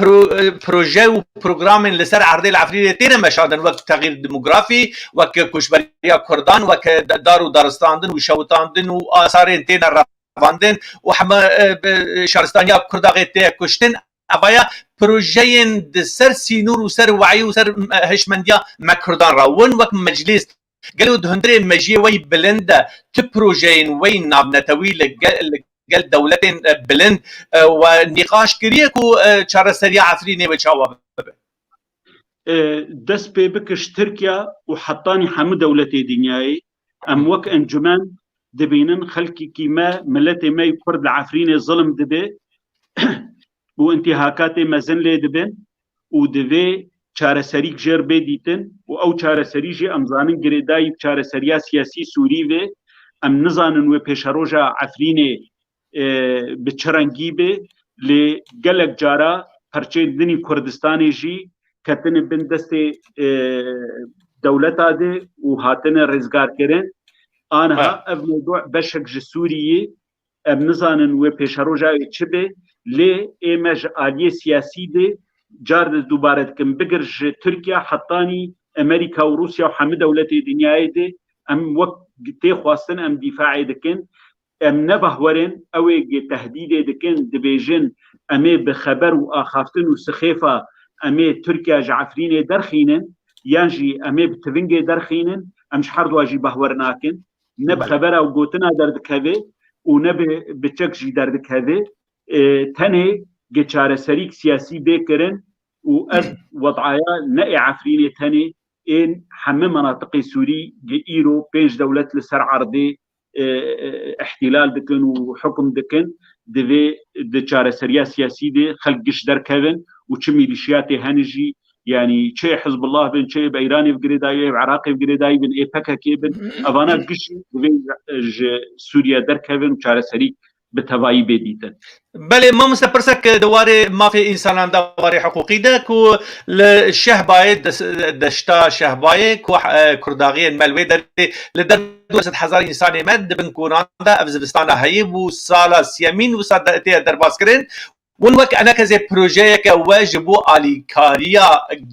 بروجي وبروغرامين لسر عرضي العفرين تينا مشاهدن وقت تغيير ديموغرافي وك كشبريا كردان وك دارو دارستاندن وشوتاندن واثارين تينا رافاندن وحما شارستانيا كرداغي تي كشتن ابايا بروجين دسر سينور وسر وعي وسر هشمنديا مكردان راون وك مجلس قالوا دهندري مجي وي بلندا تبروجين وين نابنتوي لقال دولتين بلند ونقاش كريكو شار سريع عفريني وشاوا دس بكش تركيا وحطاني حمو دولتي دنياي ام وك انجمان دبينن خلقي كيما ملتي ما يكرد العفريني ظلم دبي وانتهاكاتي مازن لي دبن ودبي چارەسەری گژێر بێدیتن و ئەو چارەسەریژی ئەمزانن گرێدایی چارەسەریە سیاسی سووری بێ ئەم نزانن وێ پێشەڕۆژە عەفرینێ بچڕەنگی بێ لێ گەلێک جارە پەرچەی دنی کوردستانێژی کتن بن دست دولت آده و هاتن رزگار کرن آنها اف موضوع بشک جسوریه ام نزانن و پیشرو جاوی چه به لی ایمج آلیه سیاسی ده جار دوباره دکن بگر ج ترکیه حطانی امریکا و روسیا و همه دولت دنیای ده ام وقت تی خواستن ام دفاعی دکن ام نبهورن اوی تهدید دکن دبیجن امی بخبر و آخافتن و سخیفه امی ترکیه جعفرین درخینن یانجی امی بتوینگ درخینن امش حرد واجی بهور ناکن نب خبر او گوتنا دردکوه و نب بچک جی دردکوه تنه گچاره سریک سیاسی بکرن و از وضعایا نئی عفرین تنه این همه مناطق سوری ایرو پنج دولت لسر عرضه احتلال دکن و حکم دکن دوی دچاره سریا سیاسی ده خلقش درکوین و چه میلیشیات هنجی يعني شيء حزب الله بن شيء بإيراني بقريداي بعراقي بقريداي بن إيبكا كيبن أفانا قش سوريا دركبن وشارع سري بتوائي بديتن. بله ما مستپرسك دواره ما في إنسان دواره حقوقي ده كو الشهباي دشتا شهباي كو كرداغي الملوي ده لدر 200,000 إنسان مد بن كونان ده أفزبستان هيب وسالا سيامين وسادتي درباس كرين ونوك أنا كذا بروجيك واجبو على كاريا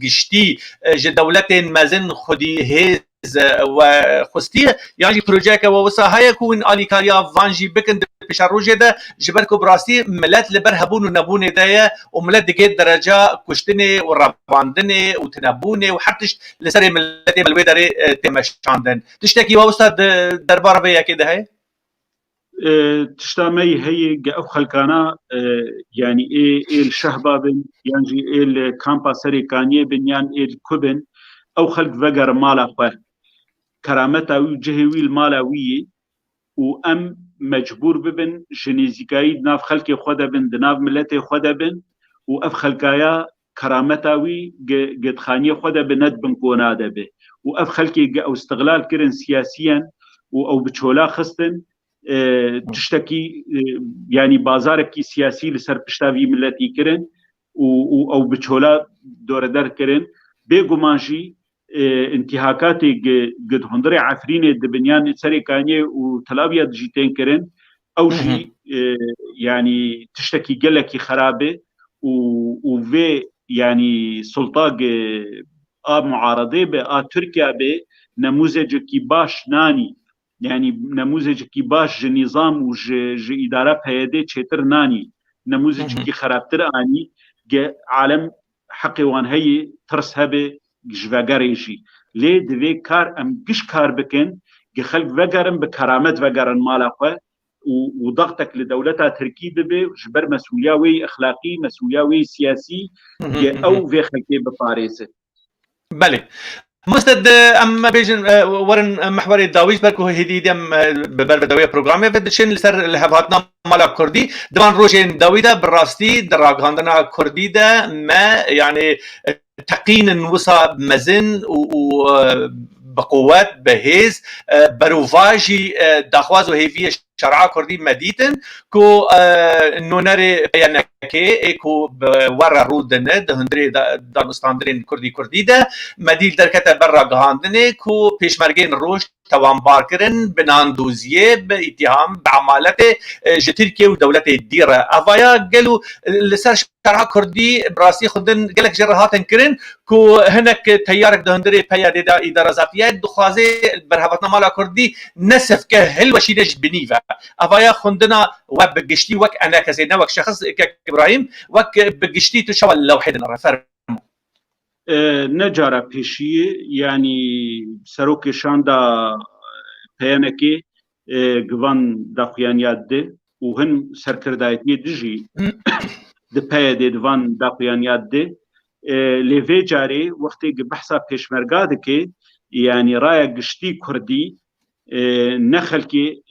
قشتي جدولة مازن خدي هز وخستيه يعني بروجيك ووسا هاي يكون على كاريا فانجي بكن بش الروجه ده جبركو براستي ملات لبرهبون ونبون دايا وملات دقيت درجة كشتني ورباندني وتنبوني وحتىش لسري ملاتي بالويدري تمشاندن تشتكي ووسا دربار بيا كده هاي تشتامي هي او خلقانا يعني ايه الشهبابن يعني ايه الكامبا سريكانيه بن يعني ايه الكوبن او خلق فقر مالا خواه كرامتا وجهوي المالاوية وام مجبور ببن جنيزيكاي دناف خلقي خودا بن دناف ملتي خودا بن واف خلقايا كرامتاوي قد خانيه خودا بند بن كونادا به واف خلقي او استغلال كرن سياسيا او بتشولا خستن تشتكي يعني بازارك سياسي لسر بشتاوي ملتي كرن او بتشولا دور در كرن بيغمانجي انتهاكاتي قد هندري عفرين دبنيان سريكانيه وتلابيا دجيتين كرن او شي يعني تشتكي قلكي خرابه وفي يعني سلطه معارضه به تركيا به نموذج كي باش ناني يعني نموذج كي باش نظام وج اداره بهيده چتر ناني نموذج كي خرابتر اني عالم حقي وان هي ترسها به جواگريشي لي دوي كار ام گش كار بكن خلق وگرن بكرامت وگرن مالاخه وضغطك لدولتها تركي به جبر مسؤوليوي اخلاقي مسؤوليوي سياسي او في خلقي بباريس بله مستد ام بيجن ورن محور الداويش بركو هديد ام بالبدويه بروجرام فدشن لسر الهفاتنا مالا كردي دمان روجين داويدا براستي دراغاندنا كردي ده ما يعني تقين وصا مزن و بقوات بهيز بروفاجي داخواز وهيفيه شرعه كردي مديتن كو نونري بيانكي كو ورا رودنه دهندري دانستاندرين كردي ده مديل دركته برا غاندنه كو بيشمرگين روش توان باركرن بناندوزيه باتهام بعمالته تركيا ودوله الديره افايا قالوا لسر شرعه كردي براسي خدن قالك جرهات كرن كو هناك تيارك دهندري بيا اداره ذاتيه دخوازي برهبتنا مالا كردي نسف كهل وشيدش بنيفا افايا خندنا وبقشتي وك انا كزينا وك شخص ابراهيم وك بقشتي تشوى اللوحدنا رفر نجارة بيشي يعني سروك شاندا بيانكي قوان داخيانيات دي وهن سركردايتني دجي دي بيادي دوان داخيانيات دي لفي جاري وقتي بحثا بيشمرقادكي يعني رايا قشتي كردي نخلكي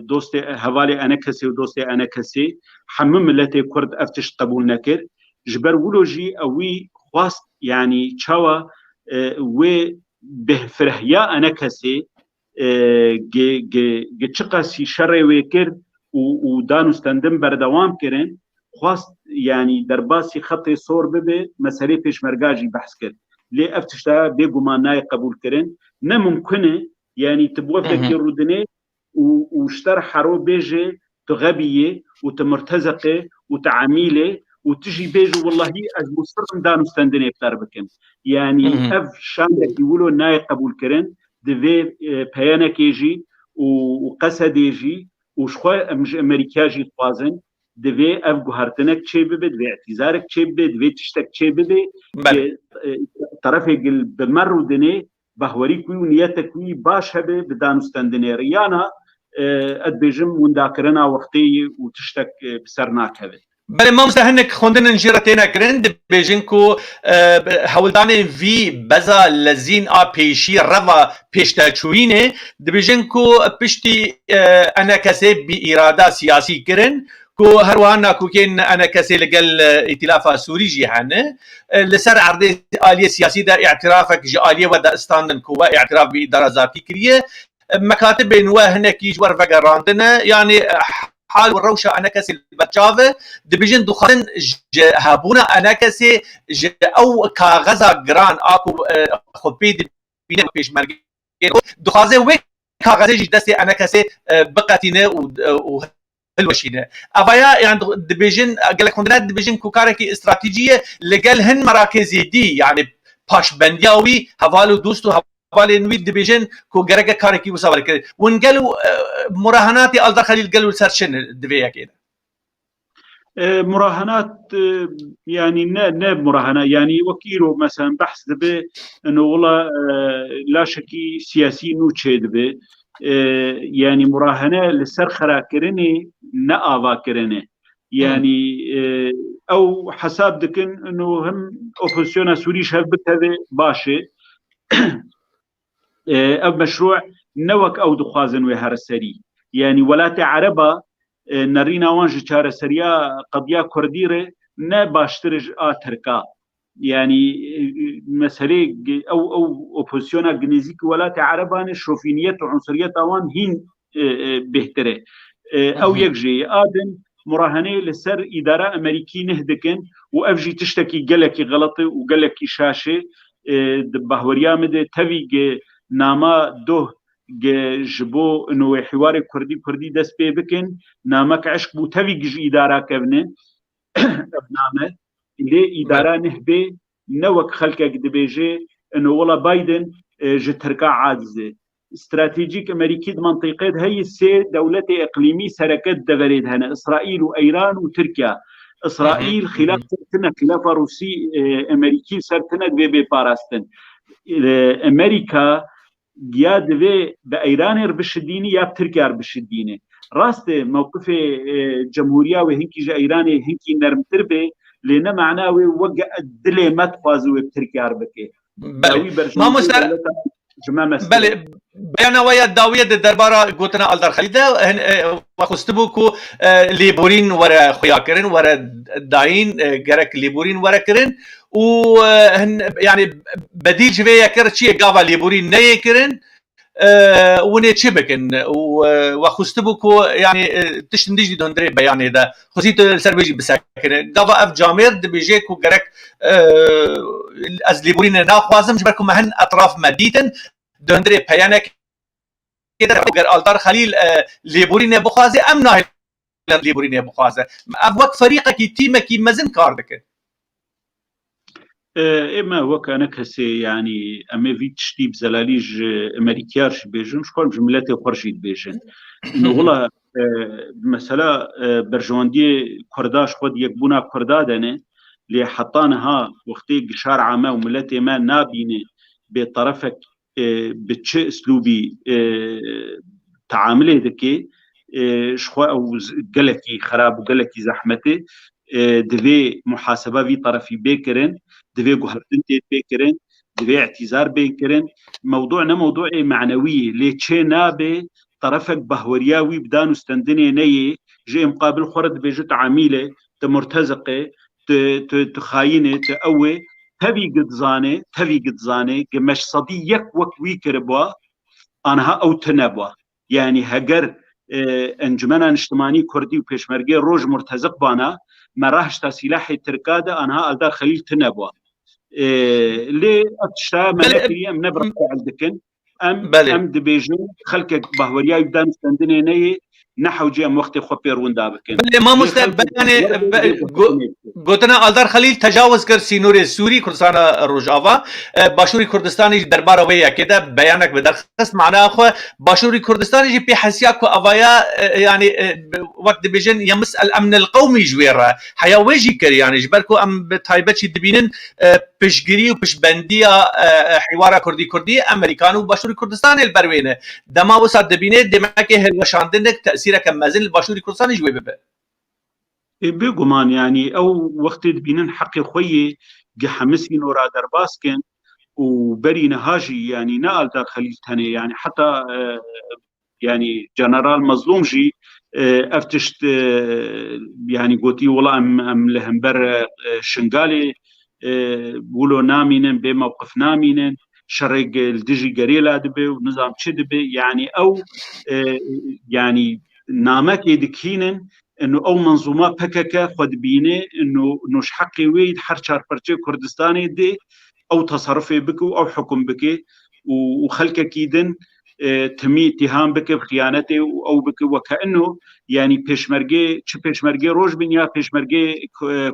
دوستي هوالي انا كسي ودوستي انا كسي حمم ملتي كرد افتش قبول نكر جبر ولوجي اوي خواست يعني تشاوا و بفرهيا انا كسي جي تشقاسي شري ويكر ودانو ستندم بردوام كرن خواست يعني درباسي خطي صور ببي مسألة بيشمركاجي بحث كر ليه افتشتا بيقومان ناي قبول كرن نممكنه يعني تبوفدك الردني واشتر حرو بيجي تغبيه وتمرتزقه وتعاميله وتجي بيجي والله از مصرم دانو ستندني بتار بكم يعني اف شانك يقولوا ناي قبول كرن دفي بيانك يجي وقصد يجي وشخوا امريكاجي طوازن دفي اف جوهرتنك تشي ببي دفي اعتذارك تشي ببي دفي تشتك تشي ببي طرفك بمر ودني بهوري كوي ونيتك كوي باش هبه بدانو ستندني ريانا ادبيجم ونداكرنا وقتي وتشتك بسرناك هبه بله ما مستهنك خوندن انجيرتينا كرن دبيجنكو هولداني في بزا لزين پیشی روا پیشتاچوینه دبیجنکو پشتی انا کسی بی اراده سیاسی کرن کو هروانا کوکین انا کسی لقل ائتلاف سوري جيهانه لسر عرض آلية سياسي دا اعترافك جالية ودا استاندن كوا اعتراف بإدارة ذاتي كريه مكاتب نوا هناك يجور فقراندنا يعني حال والروشة أنا كسي البتشافة دبيجن دخان هابونا أنا كسي أو كاغزا جران أكو خبيد بينا بيش مرجع دخازة وين كاغزة جدسي أنا كسي بقتينه و الوشينه افايا يعني دبيجن قال لك هندنا دبيجن كوكاركي استراتيجيه لقال هن مراكز دي يعني باش بندياوي هفالو دوستو هفالو نوي دبيجن كو غرقه كاركي وسوال كده ونقالوا مراهناتي الدر خليل قالوا سيرشن دبيا كده مراهنات يعني ناب مراهنه يعني وكيلو مثلا بحث دبي انه والله لا شكي سياسي نوتشي دبي يعني مراهنه لسر خراكرني نآوا كرنه يعني او حساب دكن انه هم اوبوزيسيون سوري شهبت هذا باشي او مشروع نوك او دخازن وهر سري يعني ولا عربه نرينا وانج چار سريا قضيه كرديره نه باشترج تركا يعني مسألة أو أوبوزيونا جنزيك ولا عربان شوفينية وعنصرية طوان هين بهتره أو يكجي آدم مراهنة لسر إدارة أمريكي نهدكن وأفجي تشتكي قلكي غلطي وقلكي شاشة بهوريا مده تفيق ناما دوه جبو إنه حوار كردي دست بي بكن نامك عشق بو تفيق إدارة كبنه نامه اللي إدارة نهبه نوك خلقك دبيجي إنه والله بايدن جتركا عاجزة استراتيجيك أمريكي منطقة هي السير دولة إقليمي سركت دفريد هنا إسرائيل وإيران وتركيا إسرائيل خلاف سرتنا خلاف روسي أمريكي سرتنا دبي باراستن أمريكا يا دبي بإيران ربشديني يا بتركيا ربشديني راست موقف جمهورية وهنكي جا إيراني هنكي نرم تربي لأن معناه وقع الدلي ما تفازوا بتركيا ربكي ما مستر بله بيانا ويا داوية الدربارة قلتنا الدار خليدة وخستبوكو ليبورين ورا خياكرن ورا داين جرك ليبورين ورا كرن وهن يعني بديل شوية كرتشي قابا ليبورين نيكرن ونتشبكن وخستبوكو يعني تشتنديجي دندري بياني ده خصيت السربيجي بساكن قابا اف جامير دبيجيكو جرك از ليبورين ناخوازم جبركم مهن اطراف مديتن دندري بيانك كده اگر الدار خليل ليبورين بخوازه ام ناهي ليبورين بخوازه ابوك فريقك تيمك مزن كاردك اما وكان كسي يعني اما في تشتيب زلاليج امريكيارش بيجن شكون جملته خرجيت بيجن انه والله مثلا برجواندي كرداش خود يكبونا كردا دنه اللي حطانها وقتي شارع ما وملتي ما نابينه بطرفك بتش اسلوبي تعامله دكي شخوا او قلكي خراب وقلكي زحمته دفي محاسبه في طرفي بكرن دفي قهرتن بكرن دفي اعتذار بكرن موضوعنا موضوع معنوي ليتشي نابي طرفك بهورياوي بدانو استندني نيه جي مقابل خرد بيجت عميله تمرتزقه تخاينه تقوي تبي قد زانه كمش صديق وكوي كربوا انها او تنبوا يعني هجر انجمن اجتماعی کردی و پێشمەرگەی ڕۆژ مرتزق بانە مەڕاهش تا سیلاحی ترکادا ئەنها ئەلدار خەلیل تنەبووە لێ ئەشتا مەلەکری ئەم نەبڕال دکن ئەم دەبێژن خەلکێک باوەریای دانستاندنێنەیە نحوجي ام وقت خو بيروندا بكن ما مستقبل يعني قلنا الدار خليل تجاوز كر سينوري سوري كردستان روجافا باشوري كردستاني درباره ويا كده بيانك بدرخص معناه اخو باشوري كردستاني جي بحسياكو افايا يعني وقت بيجن يمس الامن القومي جويره حيا ويجي كر يعني جبركو ام بتايبتشي دبينن بشجري وبشبنديه حوار كردي امريكان وباشوري كردستاني البروينه دما وسط دبينه دمك هلوشاندنك تاثير كم مازال الباشوري كردستاني جوي ببه بيقومان يعني او وقت دبينن حقي خوي حمسي نورا درباسكن وبري نهاجي يعني نقل دار خليل تاني يعني حتى يعني جنرال مظلوم جي افتشت يعني قوتي والله ام لهمبر شنغالي بولو نامينن بموقف نامينن شرق الدجي قريلا دبي ونظام تشي دبي يعني او يعني نامك يدكينن انه او منظومه بككه خد بينه انه نوش حقي ويد حرشار برشي كردستاني دي او تصرفي بك او حكم بك وخلك كيدن تمي اتهام بك بخيانته او بك وكانه يعني بيشمرجي تش بيشمرجي روج بن يا بيشمرجي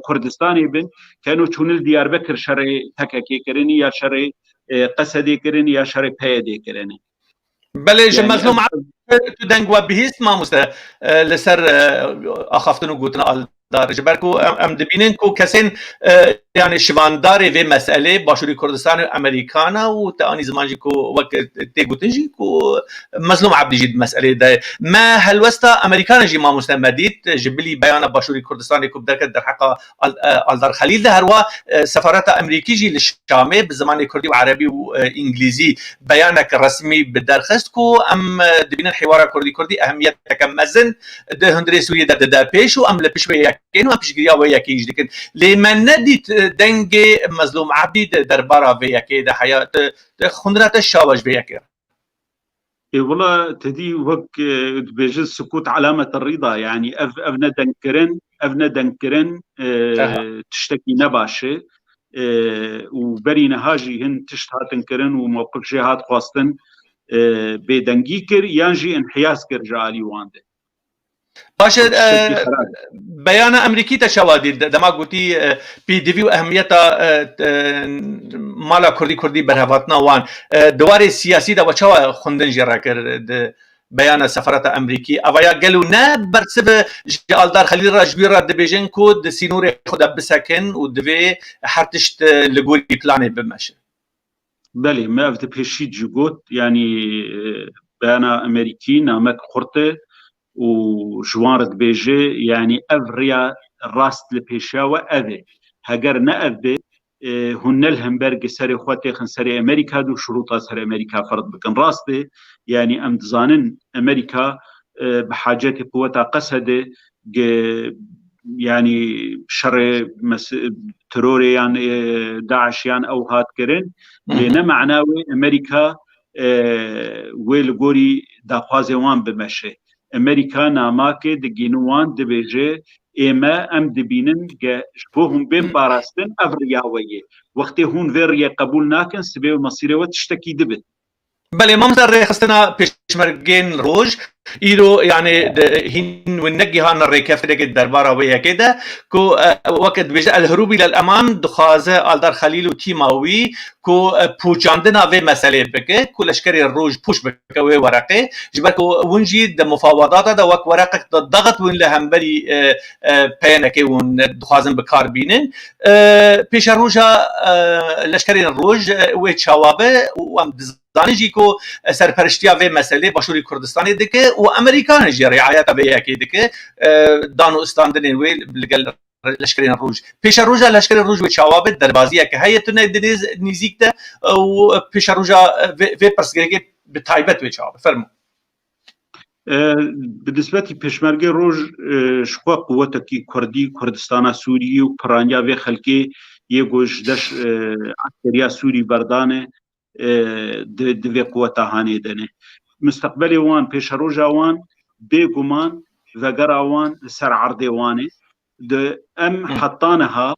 كردستاني بن كانوا تشون ديار بكر شري تككي كرني يا شري قصدي كرني يا شري بيدي كرني بله يعني مظلوم تدنگوا بهیست ما مسته لسر اخافتن و گوتن دار جبركو ام دبينن كو كسين يعني شوانداري في مساله باشوري كردستان امريكانا وتاني زمانجي كو وقت تيغوتنجي كو مظلوم عبد جد مساله ده ما هلوستا امريكانا جي ما مستمديت جبلي بيان باشوري كردستان كو بدك در حق الدار خليل ده هروا سفارات امريكي جي للشام بالزمان كردي وعربي وانجليزي بيانك رسمي بالدرخست كو ام دبينن حوار كردي اهميه كمزن ده هندري سوريا ده بيش وام لبشوي كانوا بيشجريا ويا كيج لكن لمن نديت دنجي مظلوم عبيد دربارا ويا كده حياه خندرات الشاوج ويا كده والله تدي وك بيجي السكوت علامه الرضا يعني افنا دنكرن تشتكي نباشه وبري نهاجي هن تشتها تنكرن وموقف جهات خواستن بدنجي كر يانجي انحياز كر جالي وانده باشه بيان امريكي تشوادي دما قلتي بي دي في اهميتها مالا كردي برهواتنا وان دواري سياسي دا وچوا خوندن جرا كر بيان سفارت امريكي اويا قالوا نا برسب جالدار خليل راجبيرا دبيجن كود سينوري خدا بسكن ودبي حرتشت لغوري بلاني بمشي بلي ما بتبهشي جوجوت يعني بيان امريكي نامك خرطه وجوارد بيجي يعني افريا راست لبيشاوة اذي هاجر نأذي هن الهمبرج سري خواتي خن سري امريكا دو شروطها سري امريكا فرض بكن راستي يعني ام دزانن امريكا بحاجات قوتها قصده يعني شر تروري يعني داعش يعني او هات كرن لنا معناوي امريكا ويلغوري داخوازي وان بمشي امريكا ناماكي دجينوان دبيجي اما ام دبينن جبوهم بين باراستن افرياويه وقت هون فيريا قبول ناكن سبي المصيري وتشتكي دبت بله ما مزر خستنا بيشمرجين روج ايرو يعني هين ونجي هان الريكاف دك الدرباره ويا كده كو وقت بيجي الهروب الى الامان دخازه الدار خليل وتيماوي كو بوجاندنا في مساله بك كل اشكال الروج بوش بك ورقه جبركو ونجي د مفاوضات دا وك ورقه ضغط وين لهمبري بينك ون دخازن بكاربينن بيش الروجا الاشكال الروج وتشوابه وام دانجي كو سرپرشتیا و مسئله باشوری کردستانی دکه و امریکان جی رعایت به یکی دکه دانو استاندن وی لگل لشکرین روج پیش روجا لشکر روج و چواب دربازی که هیتونه دنیز نیزیکته و پیش روجا و پرسگرگی به تایبت و چواب فرمو بالنسبه پیشمرگی روج شقوا قوتکی کردی کردستان سوریه و پرانیا و خلکی یگوش دش عسکریا سوری بردانه دوی قوتا هاني دنه مستقبلي وان پیش روجا وان بێگومان ڤەگەراوان سەر عەردێوانێ ئەم حەتانەها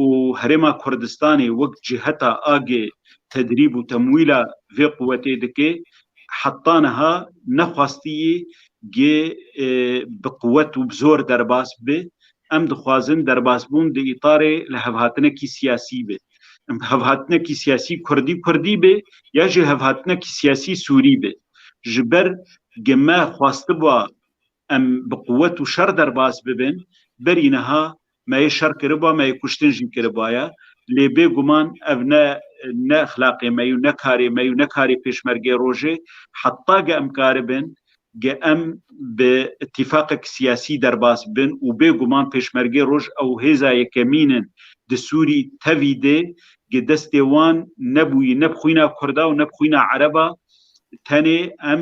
و هەرێما کوردستانی وەک جهەتا ئاگێ تدریب و تەمویلە vê قووەتێ دکێ حەتانەها نەخواستیە گێ bi قووەت و زۆر دەرباس بێ ئەم دخوازن دەرباسبوون di îtarê li hevhatinekî siyasî bê hevhatinekî siyasî kurdî bê ya jî hevhatinekî siyasî sûrî bê ji ber me xwastiba em bi quwet û şer derbas bibin berîneha me yê şer kiriba me yê kuştin jî kiribaye lê bêguman ev ne exlaqê me û ne karê me û ne karê pêşmergê rojê heta ge em karibin ge em bi itîfaqek siyasî derbas bin û bêguman pêşmergê roj ew hêza yekemînin di Sûrî tevî dê ge destê wan nebûyî ne bi xwîna Kurda û ne bi xwîna Ereba tenê em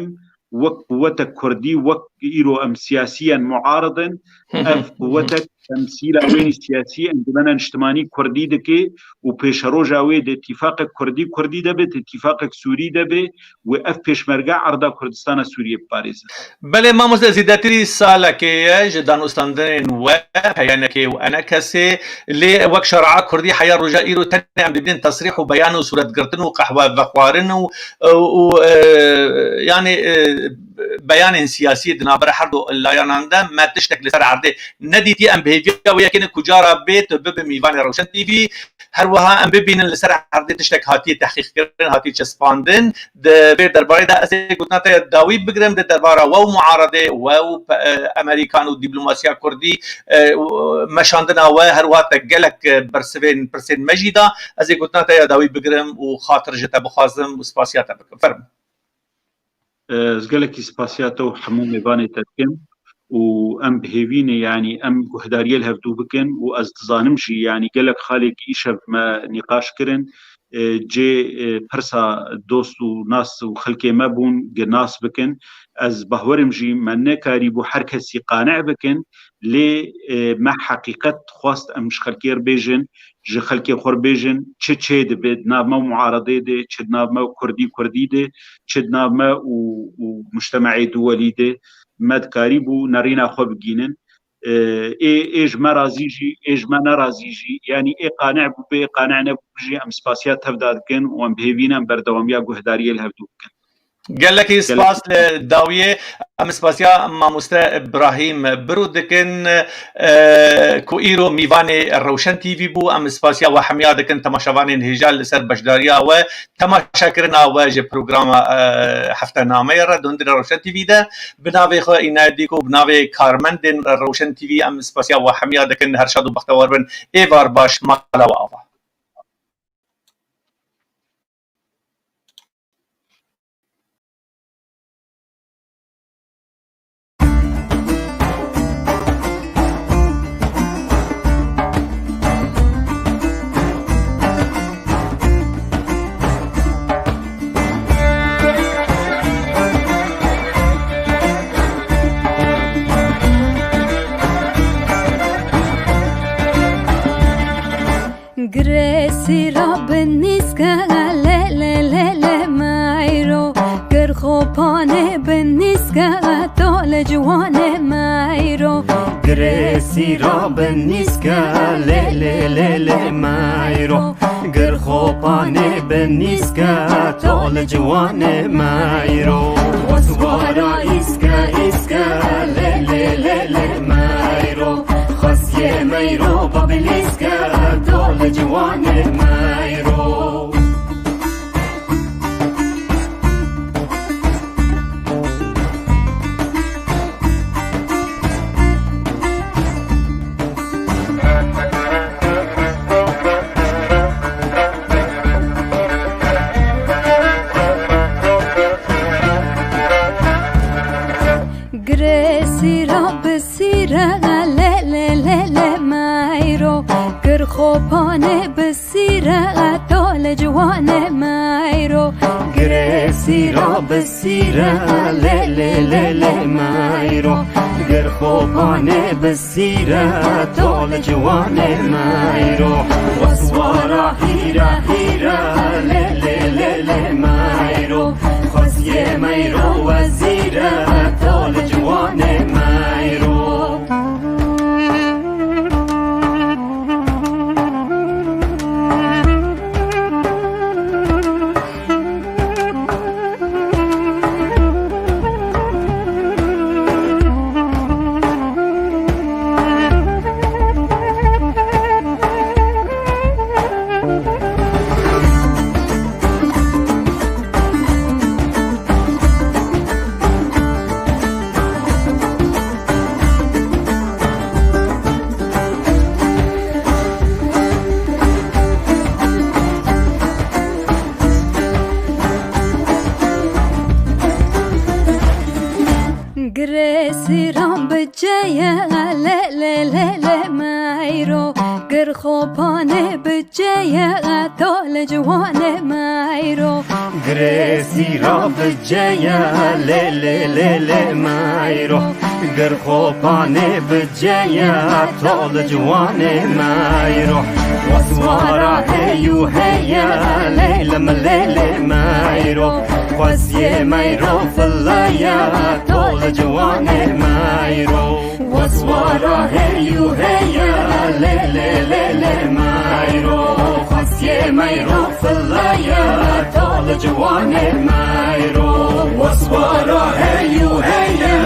wek quwetek Kurdî wek îro em siyasîyen muaridin ev quwetek temsîla wênî siyasî encumena niştimanî Kurdî dike û pêşeroja wê de itîfaqek Kurdî debe itîfaqek Sûrî debe wê ev pêşmerge erda Kurdistana Sûriyê biparêzin. Belê mamoste zêdetirî salekê ye ji danûstandinên we peyanekê û enekesê lê wek şer'a Kurdî heya roja îro tenê em dibînin tesrîh û beyan û sûretgirtin û qehwe vexwarin û yani beyanên siyasî di navbera her du layanan de me tiştek li ser erdê nedîtî em bihêviya wê yekê kucara bê tu bibe mîvanê Rewşen TV her wiha em bibînin li ser erdê tiştek hatiye tehqîqkirin hatiye çespandin di vê derbarê de ez ê gotina te dawî bigirim di derbara we û muaredê we û Amerîkan û dîplomasiya Kurdî meşandina we her wiha te gelek bersivên pirsên me jî da ez ê gotina te dawî bigirim û xatir ji te bixwazim û spasiya te bikim ferm Ez gelekî spasiya te û hemû mêvanê te dikim û em bihêvînê yanî em guhdariyê li hevdû bikin û ez dizanim jî yanî gelek xalekî îşev me nîqaş kirin cê pirsa dost û nas û xelkê me bûn ge nas bikin ez bahwerim jî me nekarîbû her kesî qanî bikin lê me heqîqet xwast em ji xelkê re bêjin ji xelkê xwe re bêjin çi dibe di nav me muaredê de çi di nav me Kurdî de çi di nav me û mujtemacê duwelî de me dikarîbû nerîna xwe bigînin ê ji me razî jî ê ji me nerazî jî yanî ê qanî bû bê qanî nebû jî em spasiya tevda dikin û em bihêvînin berdewamiya guhdariyê li hevdû bikin. gelekî spas li dawiyê em spasiya mamoste İbrahîm birû dikin ku îro mîvanê Rewşen TV bû em spasiya we hemiya dikin temaşevanên hêja li ser beşdariya we temaşekirina we ji programa heftenameyê re dundira Rewşen TV de bi navê xwe înayedî û bi navê karmendên Rewşen TV em spasiya we hemiya dikin her şad û bextewar bin êvar baş mala we ava. Gresi Rabbin niska le le le le mayro Gerkhopane ben niska tole jwane mayro Gresi Rabbin niska le le le le mayro Gerkhopane ben niska tole jwane mayro Waswara iska le le le le mayro خاصية مايرو بابليسكا دول جوان مايرو Gresi Rabb sira Gerkhopane besira tole jwane mayro Gresi Rabb sira le le le le mayro Gerkhopane besira tole jwane mayro Waswara hira le le le le mayro خاصية مايرو وزيرة tole jwane گر خوبانه بجیه طول جوان مایرو گرسی را بجیه لیلی مایرو گر خوبانه بجیه طول جوان مایرو وسوارا هیو هیا لیلم لیلی مایرو خوزی مایرو فلایا طول جوان مایرو وسوارا هیو هیا لیلی مایرو خوزی مایرو فلایا طول جوان مایرو وسوارا هیو هیا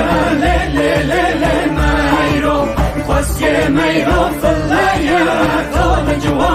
لیلی مایرو خوزی مایرو فلایا طول جوان